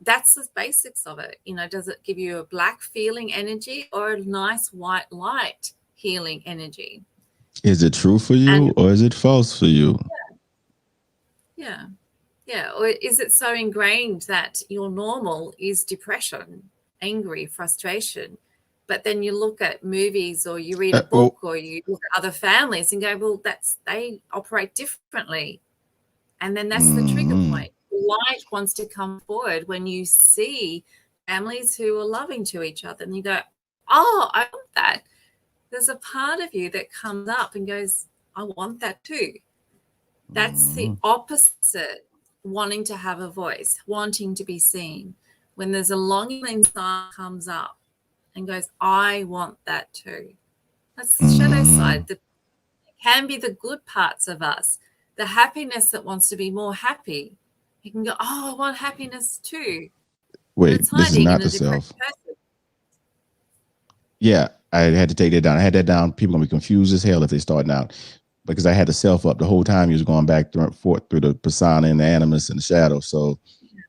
That's the basics of it. Does it give you a black feeling energy or a nice white light healing energy? Is it true for you or is it false for you? Yeah. Or is it so ingrained that your normal is depression, angry, frustration? But then you look at movies or you read a book or you look at other families and go, well, they operate differently. And then that's the trigger point. Light wants to come forward when you see families who are loving to each other and you go, oh, I want that. There's a part of you that comes up and goes, I want that too. That's the opposite, wanting to have a voice, wanting to be seen. When there's a longing inside comes up and goes, I want that too. That's the shadow side. It can be the good parts of us, the happiness that wants to be more happy. You can go, oh, I want happiness too. Wait, this is not the self. Yeah, I had to take that down. I had that down. People are going to be confused as hell if they start out because I had the self up the whole time. He was going back forth through the persona and the animus and the shadow. So,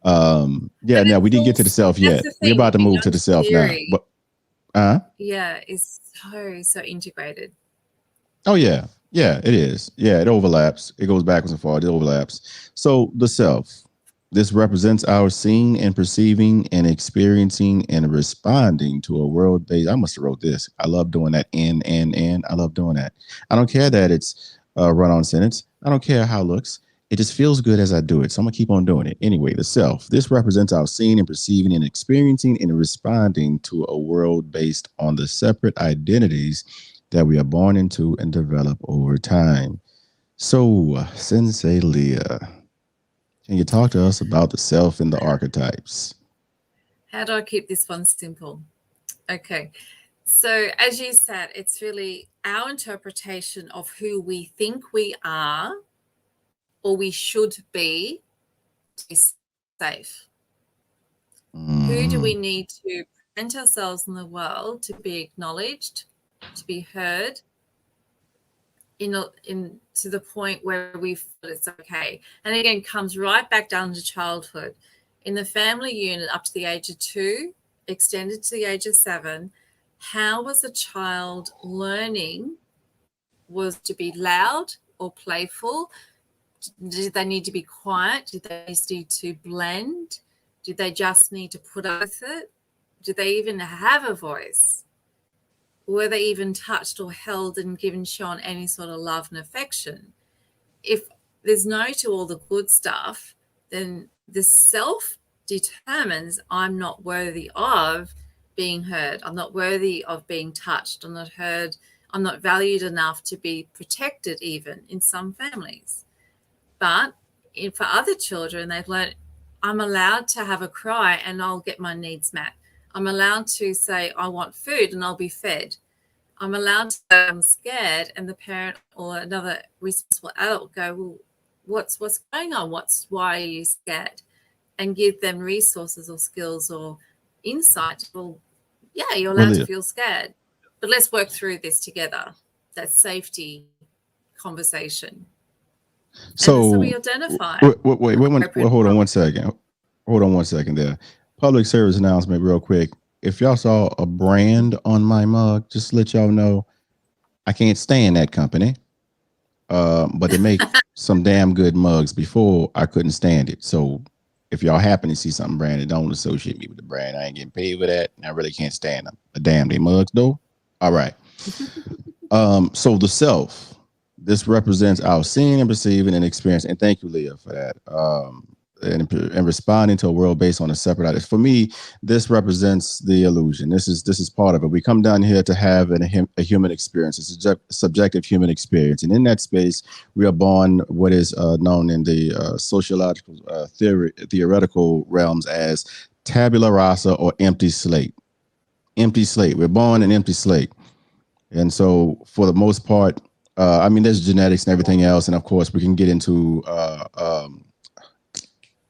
no, we didn't get to the self yet. We're about to move to the self now. But, yeah, it's so integrated. Oh, yeah. Yeah, it is. Yeah, it overlaps. It goes backwards and forward. It overlaps. So the self, this represents our seeing and perceiving and experiencing and responding to a world based. I must have wrote this. I love doing that. I love doing that. I don't care that it's a run-on sentence. I don't care how it looks. It just feels good as I do it. So I'm going to keep on doing it. Anyway, the self, this represents our seeing and perceiving and experiencing and responding to a world based on the separate identities that we are born into and develop over time. So, Sensei Leah, can you talk to us about the self and the archetypes? How do I keep this one simple? Okay. So, as you said, it's really our interpretation of who we think we are or we should be to be safe. Who do we need to present ourselves in the world to be acknowledged, to be heard, in to the point where we feel it's okay? And again, comes right back down to childhood. In the family unit up to the age of 2, extended to the age of 7, how was a child learning? Was to be loud or playful? Did they need to be quiet? Did they need to blend? Did they just need to put up with it? Did they even have a voice? Were they even touched or held and shown any sort of love and affection? If there's no to all the good stuff, then the self determines I'm not worthy of being heard. I'm not worthy of being touched. I'm not heard. I'm not valued enough to be protected, even in some families. But for other children, they've learned I'm allowed to have a cry and I'll get my needs met. I'm allowed to say I want food and I'll be fed. I'm allowed to say I'm scared, and the parent or another responsible adult go, well, what's going on? Why are you scared? And give them resources or skills or insight. Well, yeah, you're allowed to feel scared, but let's work through this together. That safety conversation. So we identify. Wait, hold on one second. Hold on one second there. Public service announcement real quick. If y'all saw a brand on my mug, just to let y'all know, I can't stand that company. But they make some damn good mugs. Before I couldn't stand it. So if y'all happen to see something branded, don't associate me with the brand. I ain't getting paid for that. And I really can't stand them. The damn they mugs though. All right. So the self. This represents our seeing and perceiving and experience. And thank you, Leah, for that. and responding to a world based on a separate identity. For me, this represents the illusion. This is part of it. We come down here to have a human experience. It's a subjective human experience, and in that space, we are born what is known in the sociological theoretical realms as tabula rasa, or empty slate. Empty slate. We're born an empty slate, and so for the most part, I mean, there's genetics and everything else, and of course, we can get into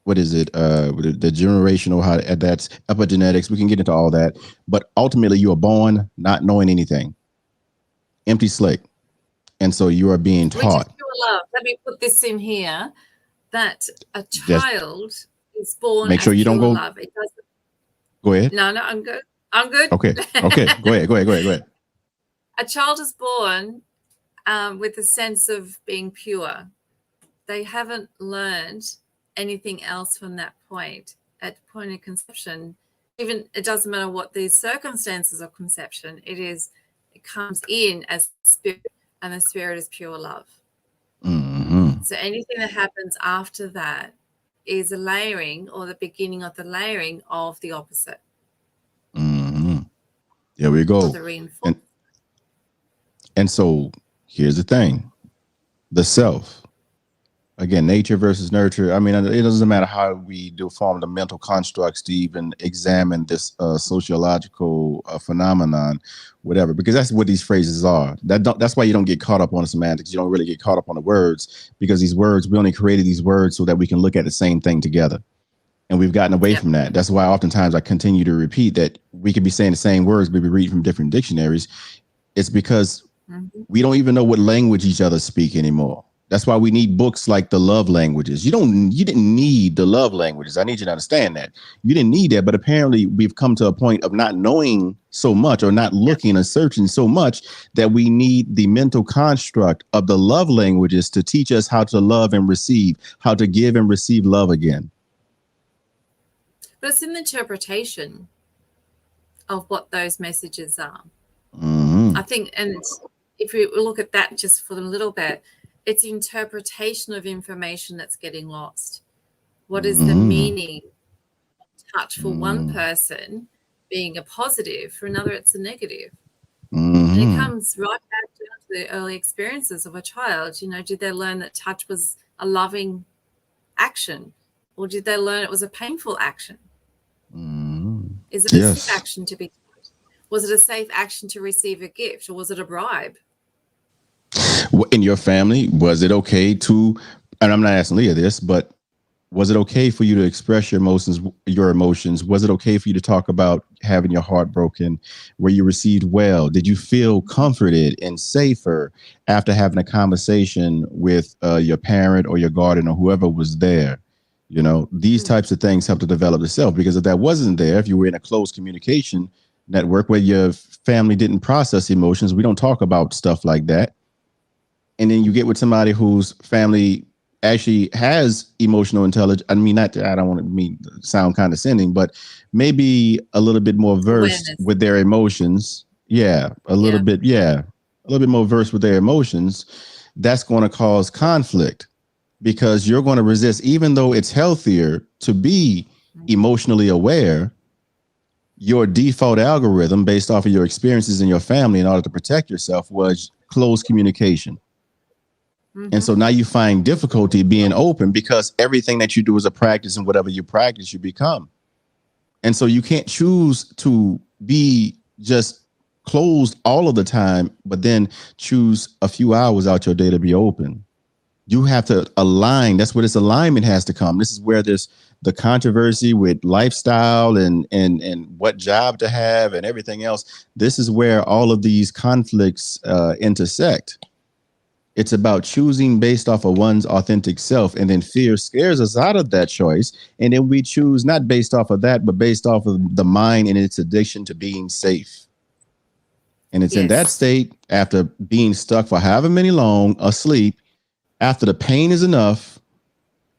what is it? The generational, how that's epigenetics. We can get into all that, but ultimately, you are born not knowing anything, empty slate, and so you are being taught. Which is pure love. Let me put this in here: that a child is born. Make sure you don't go. Love. It doesn't. Go ahead. No, I'm good. I'm good. Okay. Go ahead. A child is born with a sense of being pure. They haven't learned anything else from that point. At the point of conception, even it doesn't matter what the circumstances of conception, it comes in as spirit, and the spirit is pure love. Mm-hmm. So anything that happens after that is a layering, or the beginning of the layering of the opposite. Mm-hmm. There we go. The reinforcement. And so here's the thing. The self. Again, nature versus nurture. I mean, it doesn't matter how we do form the mental constructs to even examine this sociological phenomenon, whatever, because that's what these phrases are. That's why you don't get caught up on the semantics. You don't really get caught up on the words, because these words, we only created these words so that we can look at the same thing together. And we've gotten away from that. That's why oftentimes I continue to repeat that we could be saying the same words, but we read from different dictionaries. It's because we don't even know what language each other speak anymore. That's why we need books like the love languages. You didn't need the love languages. I need you to understand that. You didn't need that, but apparently we've come to a point of not knowing so much, or not looking and searching so much, that we need the mental construct of the love languages to teach us how to love and receive, how to give and receive love again. But it's in the interpretation of what those messages are. Mm-hmm. I think, and if we look at that just for a little bit, it's interpretation of information that's getting lost. What is the meaning of touch for one person being a positive, for another it's a negative? And it comes right back down to the early experiences of a child. Did they learn that touch was a loving action, or did they learn it was a painful action? Is it a safe action to be touched? Was it a safe action to receive a gift, or was it a bribe? In your family, was it okay to, and I'm not asking Leah this, but was it okay for you to express your emotions? Was it okay for you to talk about having your heart broken? Were you received well? Did you feel comforted and safer after having a conversation with your parent or your guardian or whoever was there? These types of things help to develop the self, because if that wasn't there, if you were in a close communication network where your family didn't process emotions, we don't talk about stuff like that. And then you get with somebody whose family actually has emotional intelligence. I mean, I don't want to sound condescending, but maybe a little bit more versed with their emotions. A little bit more versed with their emotions. That's going to cause conflict, because you're going to resist, even though it's healthier to be emotionally aware. Your default algorithm, based off of your experiences in your family in order to protect yourself, was closed communication. And so now you find difficulty being open, because everything that you do is a practice, and whatever you practice, you become. And so you can't choose to be just closed all of the time, but then choose a few hours out your day to be open. You have to align. That's where this alignment has to come. This is where there's the controversy with lifestyle and what job to have and everything else. This is where all of these conflicts intersect. It's about choosing based off of one's authentic self, and then fear scares us out of that choice. And then we choose not based off of that, but based off of the mind and its addiction to being safe. And it's in that state, after being stuck for however many long, asleep, after the pain is enough,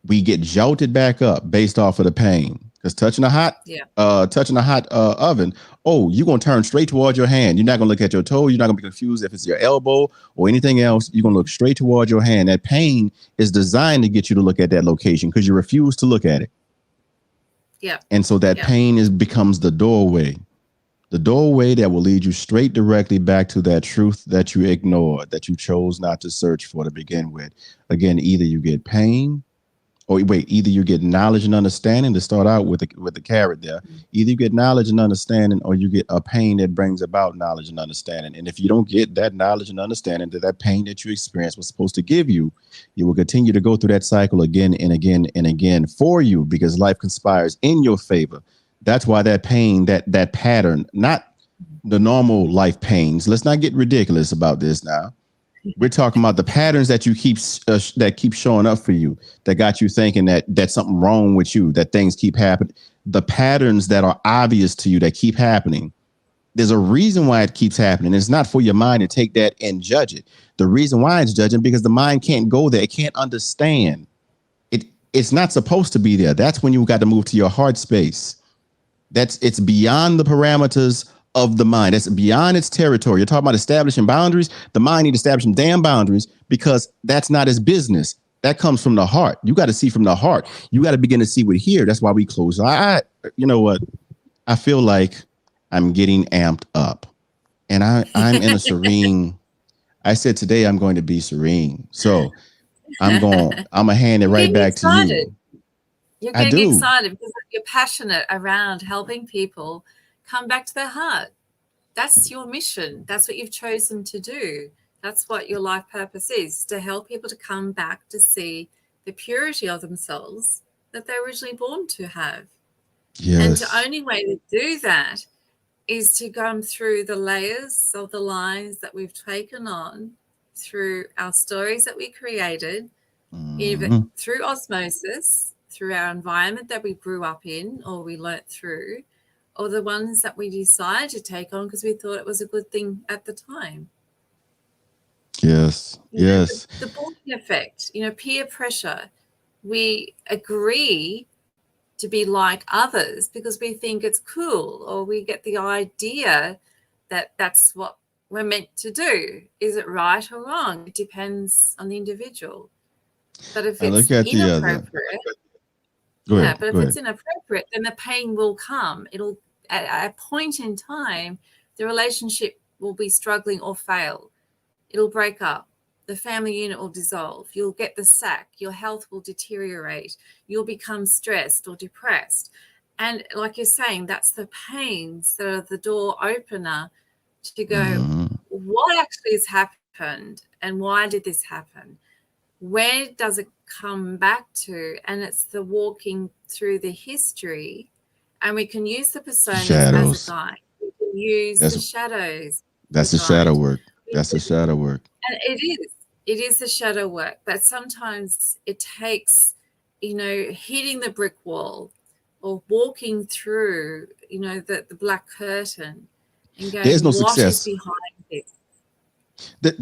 we get jolted back up based off of the pain. Because touching a hot, Yeah. oven, oh, you're gonna turn straight towards your hand. You're not gonna look at your toe. You're not gonna be confused if it's your elbow or anything else. You're gonna look straight towards your hand. That pain is designed to get you to look at that location because you refuse to look at it. Yeah. And so that pain becomes the doorway. The doorway that will lead you straight directly back to that truth that you ignored, that you chose not to search for to begin with. Again, either you get pain, or wait, either you get knowledge and understanding to start out with the carrot there. Either you get knowledge and understanding, or you get a pain that brings about knowledge and understanding. And if you don't get that knowledge and understanding that pain that you experienced was supposed to give you, you will continue to go through that cycle again and again and again for you, because life conspires in your favor. That's why that pain, that pattern, not the normal life pains. Let's not get ridiculous about this now. We're talking about the patterns that you keep showing up for you, that got you thinking that that's something wrong with you, that things keep happening. The patterns that are obvious to you that keep happening. There's a reason why it keeps happening. It's not for your mind to take that and judge it. The reason why it's judging, because the mind can't go there. It can't understand. It's not supposed to be there. That's when you got to move to your heart space. It's beyond the parameters of the mind. That's beyond its territory. You're talking about establishing boundaries. The mind needs to establish some damn boundaries, because that's not its business. That comes from the heart. You got to see from the heart. You got to begin to see with here. That's why we close our eye. You know what? I feel like I'm getting amped up, and I'm in a serene. I said today I'm going to be serene. So I'm gonna hand it right back to you. You're getting excited because you're passionate around helping people come back to their heart. That's your mission. That's what you've chosen to do. That's what your life purpose is, to help people to come back to see the purity of themselves that they're originally born to have. Yes. And the only way to do that is to come through the layers of the lines that we've taken on, through our stories that we created, even through osmosis, through our environment that we grew up in or we learnt through, or the ones that we decided to take on because we thought it was a good thing at the time. Yes, yes. The bullying effect, peer pressure. We agree to be like others because we think it's cool, or we get the idea that that's what we're meant to do. Is it right or wrong? It depends on the individual. But if it's inappropriate, it's inappropriate, then the pain will come. It'll, at a point in time, the relationship will be struggling or fail. It'll break up. The family unit will dissolve. You'll get the sack. Your health will deteriorate. You'll become stressed or depressed. And like you're saying, that's the pains that are the door opener to go, what actually has happened and why did this happen? Where does it come back to? And it's the walking through the history, and we can use the personas as a guide. We can use the shadows. That's the shadow work. That's the shadow work. And it is the shadow work, but sometimes it takes, hitting the brick wall or walking through, the black curtain and going, there's no what success is behind this?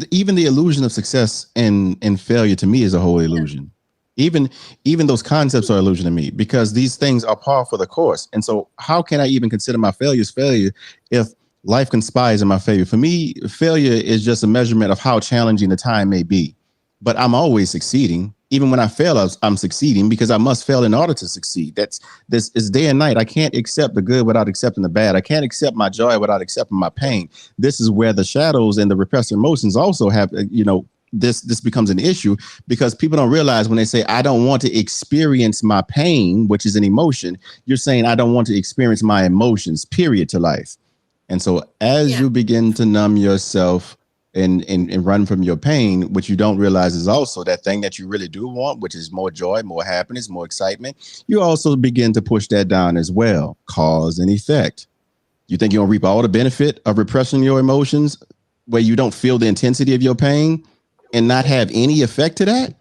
Even the illusion of success and failure to me is a whole illusion. Even those concepts are illusion to me, because these things are par for the course. And so how can I even consider my failures failure if life conspires in my favor? For me, failure is just a measurement of how challenging the time may be. But I'm always succeeding. Even when I fail, I'm succeeding, because I must fail in order to succeed. This is day and night. I can't accept the good without accepting the bad. I can't accept my joy without accepting my pain. This is where the shadows and the repressed emotions also have, this becomes an issue, because people don't realize when they say, I don't want to experience my pain, which is an emotion, you're saying, I don't want to experience my emotions, period, to life. And so as you begin to numb yourself and run from your pain, what you don't realize is also that thing that you really do want, which is more joy, more happiness, more excitement. You also begin to push that down as well. Cause and effect. You think you're going to reap all the benefit of repressing your emotions where you don't feel the intensity of your pain and not have any effect to that?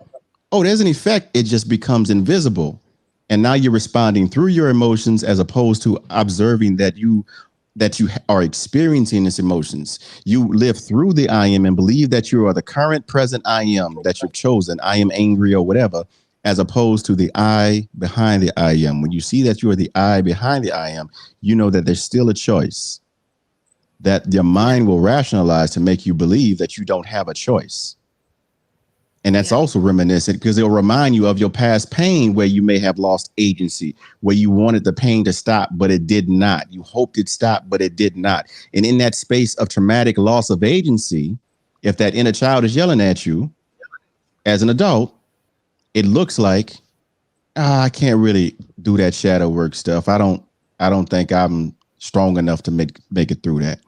Oh, there's an effect. It just becomes invisible. And now you're responding through your emotions as opposed to observing that you are experiencing these emotions. You live through the I am and believe that you are the current present I am that you've chosen. I am angry or whatever. as opposed to the I behind the I am. When you see that you are the I behind the I am, you know that there's still a choice, that your mind will rationalize to make you believe that you don't have a choice. And that's also reminiscent because it'll remind you of your past pain where you may have lost agency, where you wanted the pain to stop, but it did not. You hoped it stopped, but it did not. And in that space of traumatic loss of agency, if that inner child is yelling at you as an adult, it looks like, I can't really do that shadow work stuff. I don't think I'm strong enough to make it through that.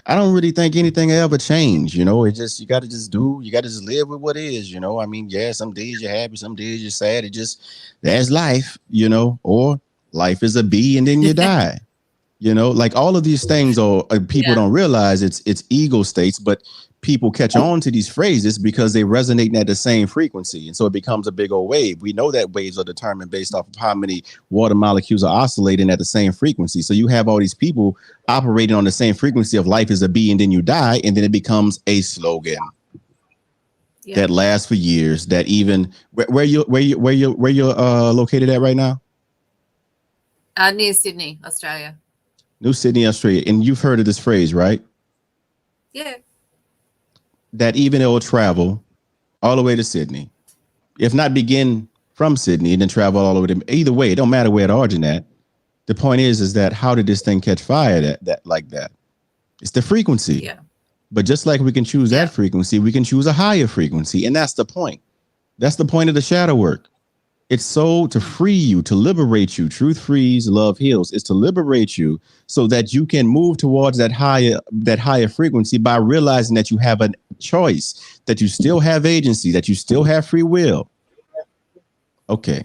I don't really think anything will ever change. It just, you got to just do, you got to just live with what is. I mean, yeah, some days you're happy, some days you're sad. It just, that's life, or life is a bee and then you die. Like all of these things are, people don't realize it's ego states, but people catch on to these phrases because they resonate at the same frequency. And so it becomes a big old wave. We know that waves are determined based off of how many water molecules are oscillating at the same frequency. So you have all these people operating on the same frequency of life is a bee and then you die. And then it becomes a slogan that lasts for years, that even where you're located at right now? Near Sydney, Australia. New Sydney, Australia. And you've heard of this phrase, right? Yeah. That even it will travel all the way to Sydney. If not begin from Sydney and then travel all the way to, either way, it don't matter where it originated. The point is that how did this thing catch fire that like that? It's the frequency. Yeah. But just like we can choose that frequency, we can choose a higher frequency. And that's the point. That's the point of the shadow work. It's so to free you, to liberate you. Truth frees, love heals. It's to liberate you so that you can move towards that higher frequency by realizing that you have a choice, that you still have agency, that you still have free will. Okay.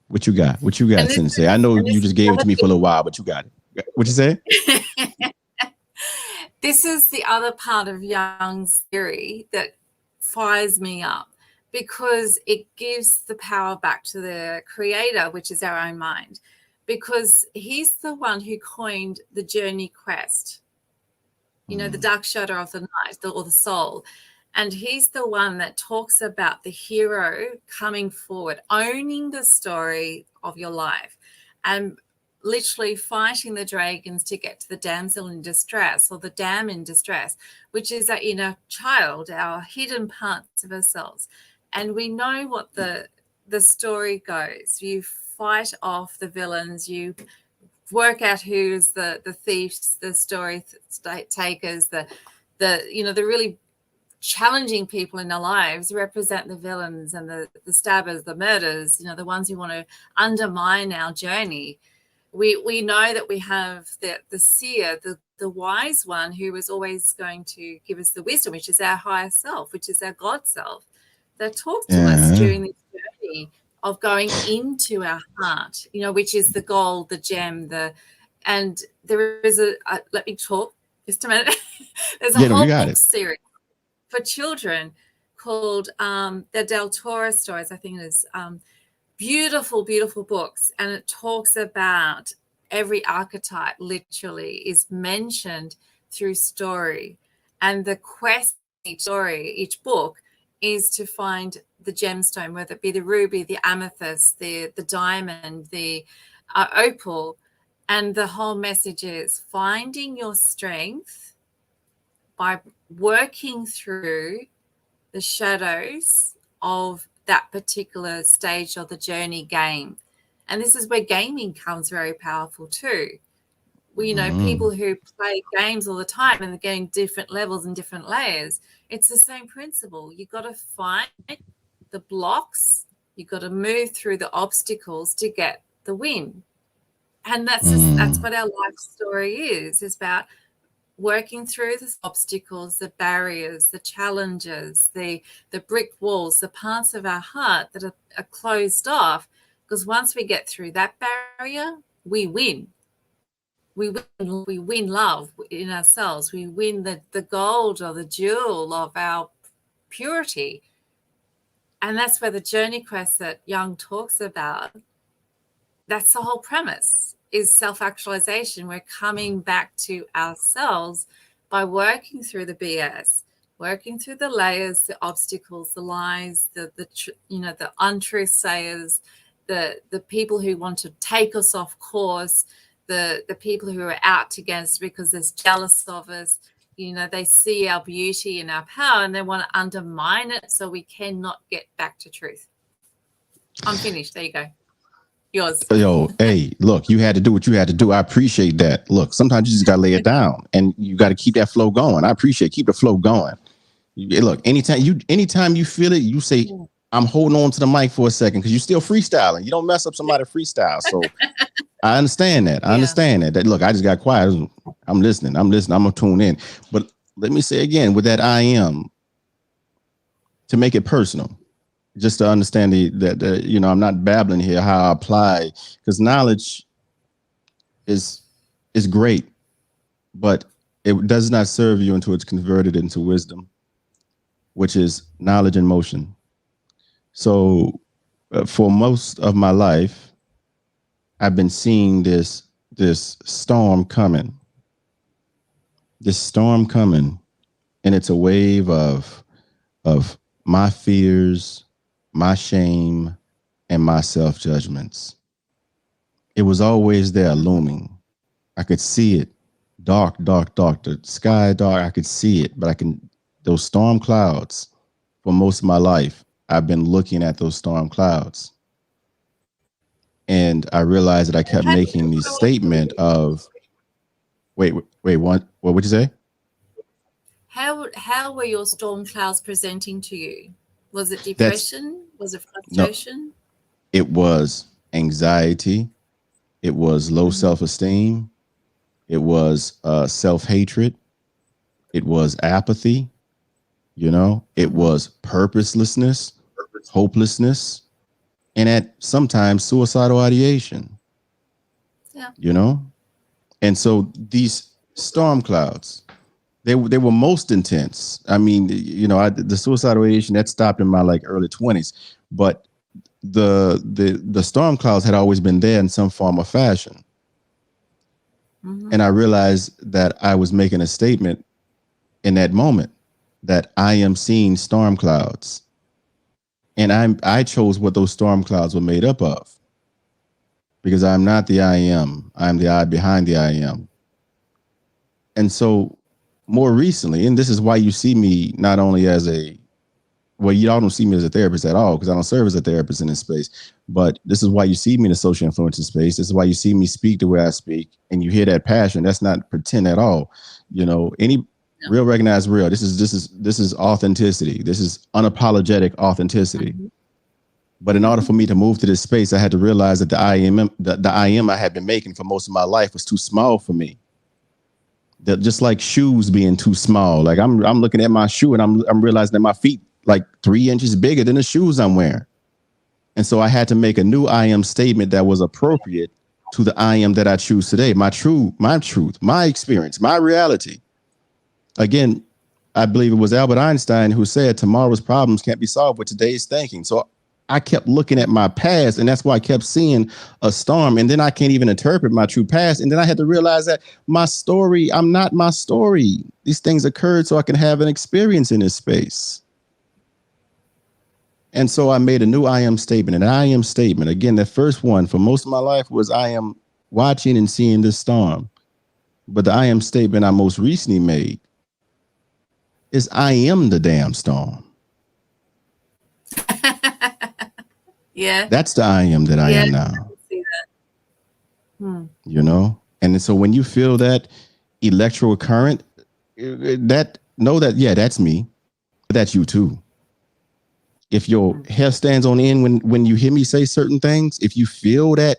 What you got? What you got, Sensei? I know you just gave it to me for a little while, but you got it. What you say? This is the other part of Jung's theory that fires me up, because it gives the power back to the creator, which is our own mind, because he's the one who coined the journey quest, the dark shadow of the night, or the soul. And he's the one that talks about the hero coming forward, owning the story of your life and literally fighting the dragons to get to the damsel in distress, or the dam in distress, which is our inner child, our hidden parts of ourselves. And we know what the story goes. You fight off the villains, you work out who's the thieves, the story takers, the really challenging people in our lives represent the villains and the stabbers, the murderers, the ones who want to undermine our journey. We know that we have the seer, the wise one, who is always going to give us the wisdom, which is our higher self, which is our God self, that talks to us during this journey of going into our heart, which is the gold, the gem, and there is let me talk just a minute. There's a whole book series for children called the Del Toro stories, I think it is. Beautiful, beautiful books. And it talks about every archetype literally is mentioned through story. And the quest, each book is to find the gemstone, whether it be the ruby, the amethyst, the diamond, the opal. And the whole message is finding your strength by working through the shadows of that particular stage of the journey game. And this is where gaming comes very powerful too. We know people who play games all the time and they're getting different levels and different layers. It's the same principle. You've got to find the blocks. You've got to move through the obstacles to get the win. And that's what our life story is. It's about working through the obstacles, the barriers, the challenges, the brick walls, the parts of our heart that are closed off. Because once we get through that barrier, we win. We win love in ourselves. We win the gold or the jewel of our purity. And that's where the journey quest that Jung talks about, that's the whole premise, is self-actualization. We're coming back to ourselves by working through the BS, working through the layers, the obstacles, the lies, the untruth sayers, the people who want to take us off course, the people who are out to get us because they're jealous of us. They see our beauty and our power and they want to undermine it so we cannot get back to truth. I'm finished. There you go. Yours. Yo, hey, look, you had to do what you had to do. I appreciate that. Look, sometimes you just got to lay it down and you got to keep that flow going. I appreciate keep the flow going. Look, anytime you feel it, you say, I'm holding on to the mic for a second because you're still freestyling. You don't mess up somebody's freestyle. So I understand that. I understand that. Look, I just got quiet. I'm listening. I'm gonna tune in. But let me say again, with that I am, to make it personal, just to understand that I'm not babbling here how I apply, because knowledge is great, but it does not serve you until it's converted into wisdom, which is knowledge in motion. So for most of my life, I've been seeing this storm coming. This storm coming, and it's a wave of my fears, my shame, and my self-judgments. It was always there looming. I could see it. Dark, dark, dark. The sky dark. I could see it, but those storm clouds, for most of my life, I've been looking at those storm clouds. And I realized that I kept making the statement of, wait, what would you say? How were your storm clouds presenting to you? Was it depression? Was it frustration? No, it was anxiety. It was low self-esteem. It was self-hatred. It was apathy. It was purposelessness, hopelessness, and at sometimes suicidal ideation. Yeah. And so these storm clouds, they were most intense. I mean, the suicidal ideation that stopped in my early 20s, but the storm clouds had always been there in some form or fashion. And I realized that I was making a statement in that moment that I am seeing storm clouds, and I chose what those storm clouds were made up of, because I'm not the I am. I'm the I behind the I am. And so more recently, and this is why you see me not only as y'all don't see me as a therapist at all, because I don't serve as a therapist in this space, but this is why you see me in the social influencer space. This is why you see me speak the way I speak, and you hear that passion. That's not pretend at all. Any real recognized real. This is authenticity. This is unapologetic authenticity. But in order for me to move to this space, I had to realize that the I am I had been making for most of my life was too small for me. That just like shoes being too small. Like I'm looking at my shoe and I'm realizing that my feet 3 inches bigger than the shoes I'm wearing. And so I had to make a new I am statement that was appropriate to the I am that I choose today. My truth, my experience, my reality. Again, I believe it was Albert Einstein who said tomorrow's problems can't be solved with today's thinking. So I kept looking at my past, and that's why I kept seeing a storm. And then I can't even interpret my true past. And then I had to realize that my story, I'm not my story. These things occurred so I can have an experience in this space. And so I made a new I am statement. An I am statement, again, the first one for most of my life was I am watching and seeing this storm. But the I am statement I most recently made is I am the damn storm. Yeah. That's the I am that I am now. I see that. And so when you feel that electrical current, know that, that's me, but that's you too. If your hair stands on end when you hear me say certain things, if you feel that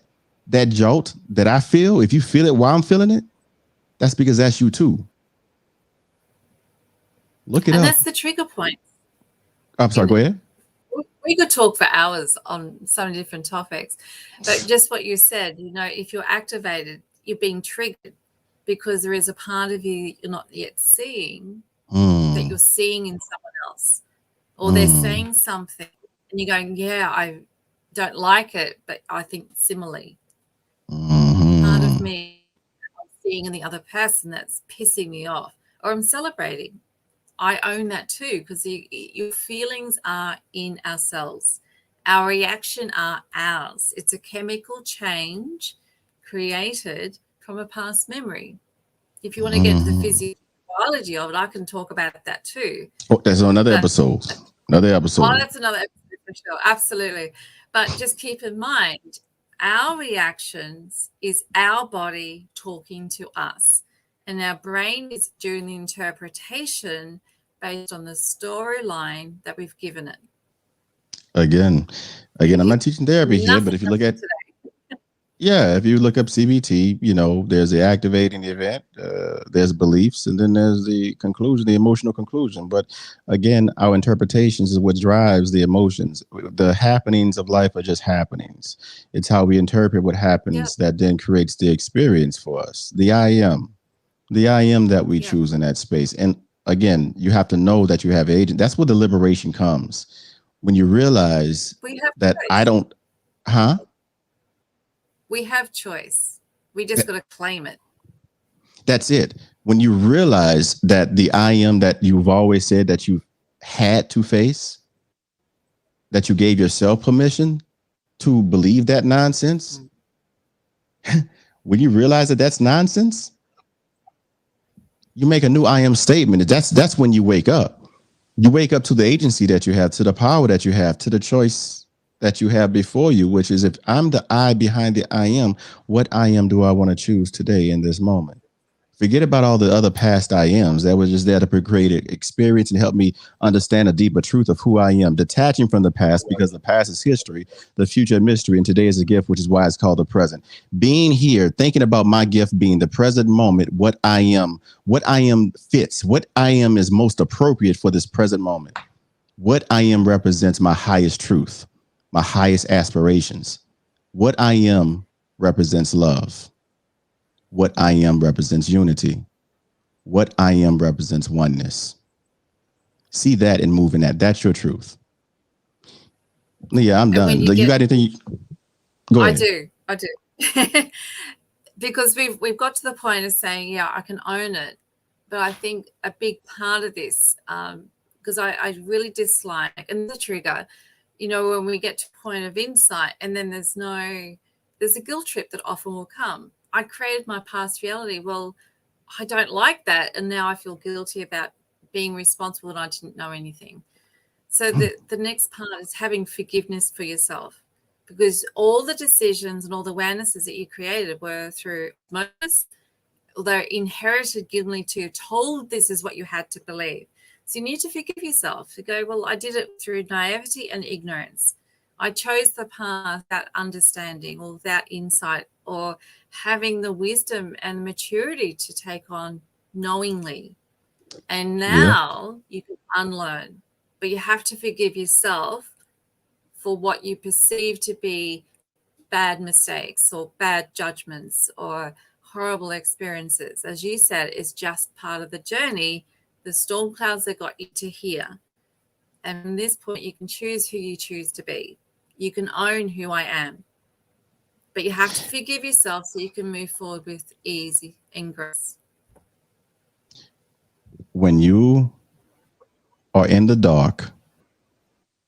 jolt that I feel, if you feel it while I'm feeling it, that's because that's you too. Look it up. And that's the trigger point. I'm sorry, go ahead. We could talk for hours on so many different topics, but just what you said, if you're activated, you're being triggered because there is a part of you you're not yet seeing that you're seeing in someone else, or they're saying something and you're going, I don't like it, but I think similarly. Part of me I'm seeing in the other person that's pissing me off, or I'm celebrating. I own that too, because your feelings are in ourselves. Our reaction are ours. It's a chemical change created from a past memory. If you want to get into the physiology of it, I can talk about that too. Oh, that's another But episode. Another episode. that's another episode for sure. Absolutely. But just keep in mind, our reactions is our body talking to us. And our brain is doing the interpretation based on the storyline that we've given it. Again, I'm not teaching therapy here, but if you look at if you look up CBT, there's the activating event, there's beliefs, and then there's the conclusion, the emotional conclusion. But again, our interpretations is what drives the emotions. The happenings of life are just happenings. It's how we interpret what happens that then creates the experience for us. The I am that we choose in that space. And again, you have to know that you have agent. That's where the liberation comes. When you realize that I don't, we have choice. We just got to claim it. That's it. When you realize that the I am that you've always said that you had to face, that you gave yourself permission to believe that nonsense, when you realize that that's nonsense, you make a new I am statement. That's when you wake up. You wake up to the agency that you have, to the power that you have, to the choice that you have before you, which is, if I'm the I behind the I am, what I am do I want to choose today in this moment? Forget about all the other past I ams that was just there to create an experience and help me understand a deeper truth of who I am, detaching from the past, because the past is history, the future mystery, and today is a gift, which is why it's called the present. Being here, thinking about my gift being the present moment, what I am fits, what I am is most appropriate for this present moment. What I am represents my highest truth, my highest aspirations. What I am represents love. What I am represents unity. What I am represents oneness. See that and move in that. That's your truth. Leah, I'm done. You got anything? Go ahead. I do. Because we've got to the point of saying, I can own it. But I think a big part of this, because I really dislike, and the trigger, when we get to a point of insight, and then there's a guilt trip that often will come. I created my past reality. Well, I don't like that. And now I feel guilty about being responsible and I didn't know anything. So the next part is having forgiveness for yourself, because all the decisions and all the awarenesses that you created were through osmosis, or they're inherited givenly to you, told this is what you had to believe. So you need to forgive yourself, to go, well, I did it through naivety and ignorance. I chose the path without understanding or without insight or having the wisdom and maturity to take on knowingly. And now you can unlearn, but you have to forgive yourself for what you perceive to be bad mistakes or bad judgments or horrible experiences. As you said, it's just part of the journey, the storm clouds that got you to here. And from this point, you can choose who you choose to be. You can own who I am. But you have to forgive yourself so you can move forward with ease and grace. When you are in the dark,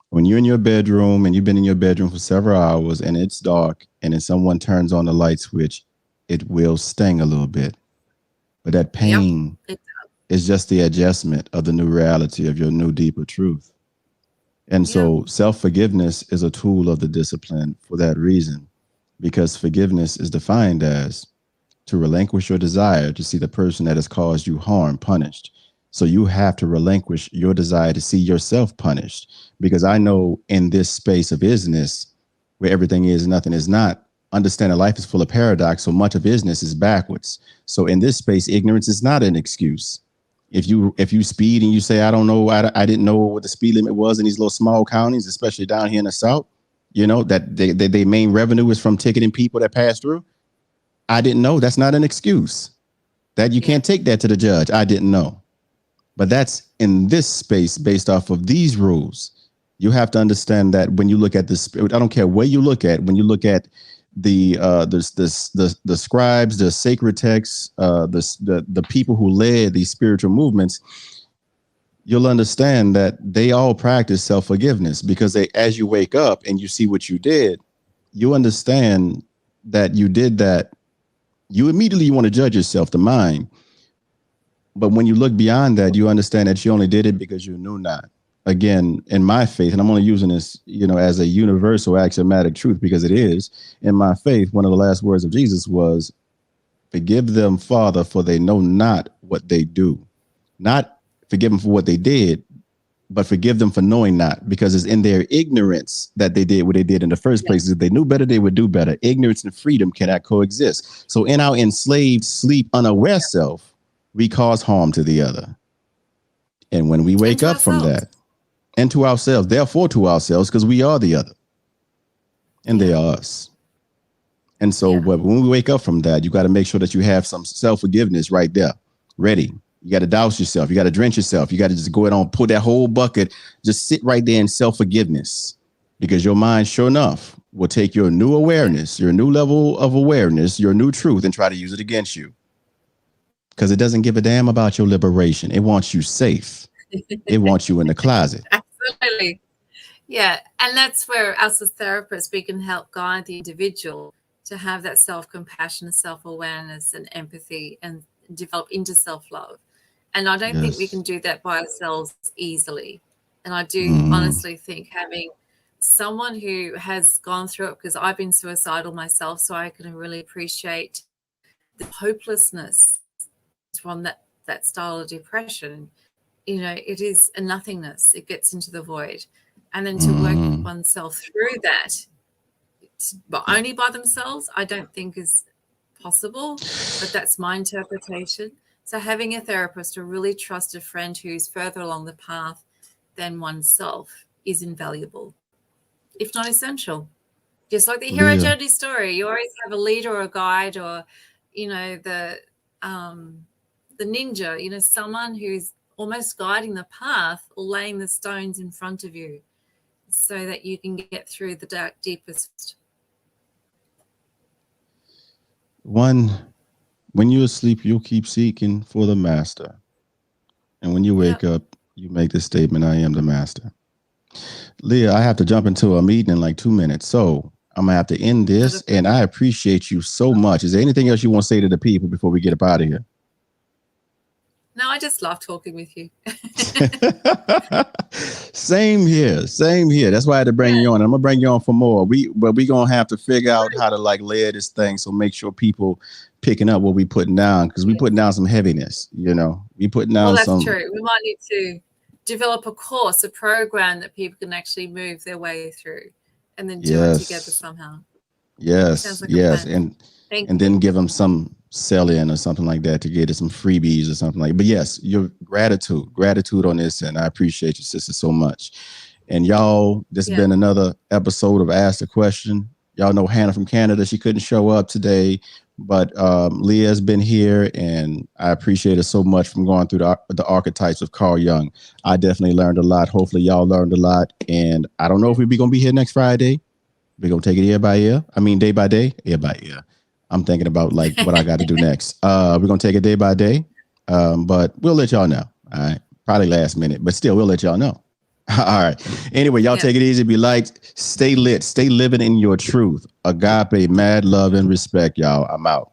when you're in your bedroom and you've been in your bedroom for several hours and it's dark and then someone turns on the light switch, it will sting a little bit. But that pain is just the adjustment of the new reality of your new, deeper truth. And so self-forgiveness is a tool of the discipline for that reason, because forgiveness is defined as to relinquish your desire to see the person that has caused you harm punished. So you have to relinquish your desire to see yourself punished, because I know in this space of isness where everything is, nothing is not, understand that life is full of paradox. So much of isness is backwards. So in this space, ignorance is not an excuse. If you speed and you say, I don't know, I didn't know what the speed limit was in these little small counties, especially down here in the South, that their main revenue is from ticketing people that pass through. I didn't know. That's not an excuse. That you can't take that to the judge. I didn't know. But that's in this space based off of these rules. You have to understand that when you look at the spirit, I don't care where you look at, when you look at the scribes, the sacred texts, the people who led these spiritual movements, you'll understand that they all practice self-forgiveness, because they, as you wake up and you see what you did, you understand that you did that. You immediately want to judge yourself, the mind. But when you look beyond that, you understand that you only did it because you knew not. Again, in my faith, and I'm only using this, as a universal axiomatic truth, because it is. In my faith, one of the last words of Jesus was, "Forgive them, Father, for they know not what they do." Not forgive them for what they did, but forgive them for knowing not, because it's in their ignorance that they did what they did in the first place. If they knew better, they would do better. Ignorance and freedom cannot coexist. So in our enslaved, sleep, unaware self, we cause harm to the other. And when we wake up from that, and to ourselves, therefore to ourselves, because we are the other, and they are us. And so when we wake up from that, you got to make sure that you have some self-forgiveness right there, ready. You got to douse yourself. You got to drench yourself. You got to just go ahead and pull that whole bucket, just sit right there in self-forgiveness, because your mind, sure enough, will take your new awareness, your new level of awareness, your new truth, and try to use it against you. Because it doesn't give a damn about your liberation. It wants you safe. It wants you in the closet. Absolutely. Yeah. And that's where, us as therapists, we can help guide the individual to have that self-compassion, self-awareness, and empathy, and develop into self-love. And I don't think we can do that by ourselves easily. And I do honestly think having someone who has gone through it, because I've been suicidal myself, so I can really appreciate the hopelessness from that style of depression. It is a nothingness. It gets into the void. And then to work oneself through that, but only by themselves, I don't think is possible. But that's my interpretation. So having a therapist, a really trusted friend who's further along the path than oneself, is invaluable, if not essential. Just like the hero journey story, you always have a leader or a guide, or the ninja, someone who's almost guiding the path or laying the stones in front of you so that you can get through the dark, deepest. When you're asleep, you'll keep seeking for the master. And when you wake up, you make the statement, "I am the master." Leah, I have to jump into a meeting in like 2 minutes. So I'm going to have to end this. And I appreciate you so much. Is there anything else you want to say to the people before we get up out of here? No, I just love talking with you. Same here. Same here. That's why I had to bring you on. I'm gonna bring you on for more. But we gonna have to figure out how to layer this thing, so make sure people picking up what we putting down, because we putting down some heaviness. We putting down that's some. True. We might need to develop a course, a program that people can actually move their way through, and then do it together somehow. Yes, and then give them some sell-in or something like that to get some freebies or something like. But yes, your gratitude on this, and I appreciate you, sister, so much. And y'all, this has been another episode of Ask the Question. Y'all know Hannah from Canada. She couldn't show up today, but Leah's been here, and I appreciate it so much from going through the archetypes of Carl Jung. I definitely learned a lot. Hopefully y'all learned a lot. And I don't know if we're going to be here next Friday. We're going to take it year by year. I mean, day by day, year by year. I'm thinking about like what I got to do next. We're going to take it day by day, but we'll let y'all know. All right. Probably last minute, but still, we'll let y'all know. All right. Anyway, y'all take it easy. Be light. Stay lit. Stay living in your truth. Agape, mad love, and respect, y'all. I'm out.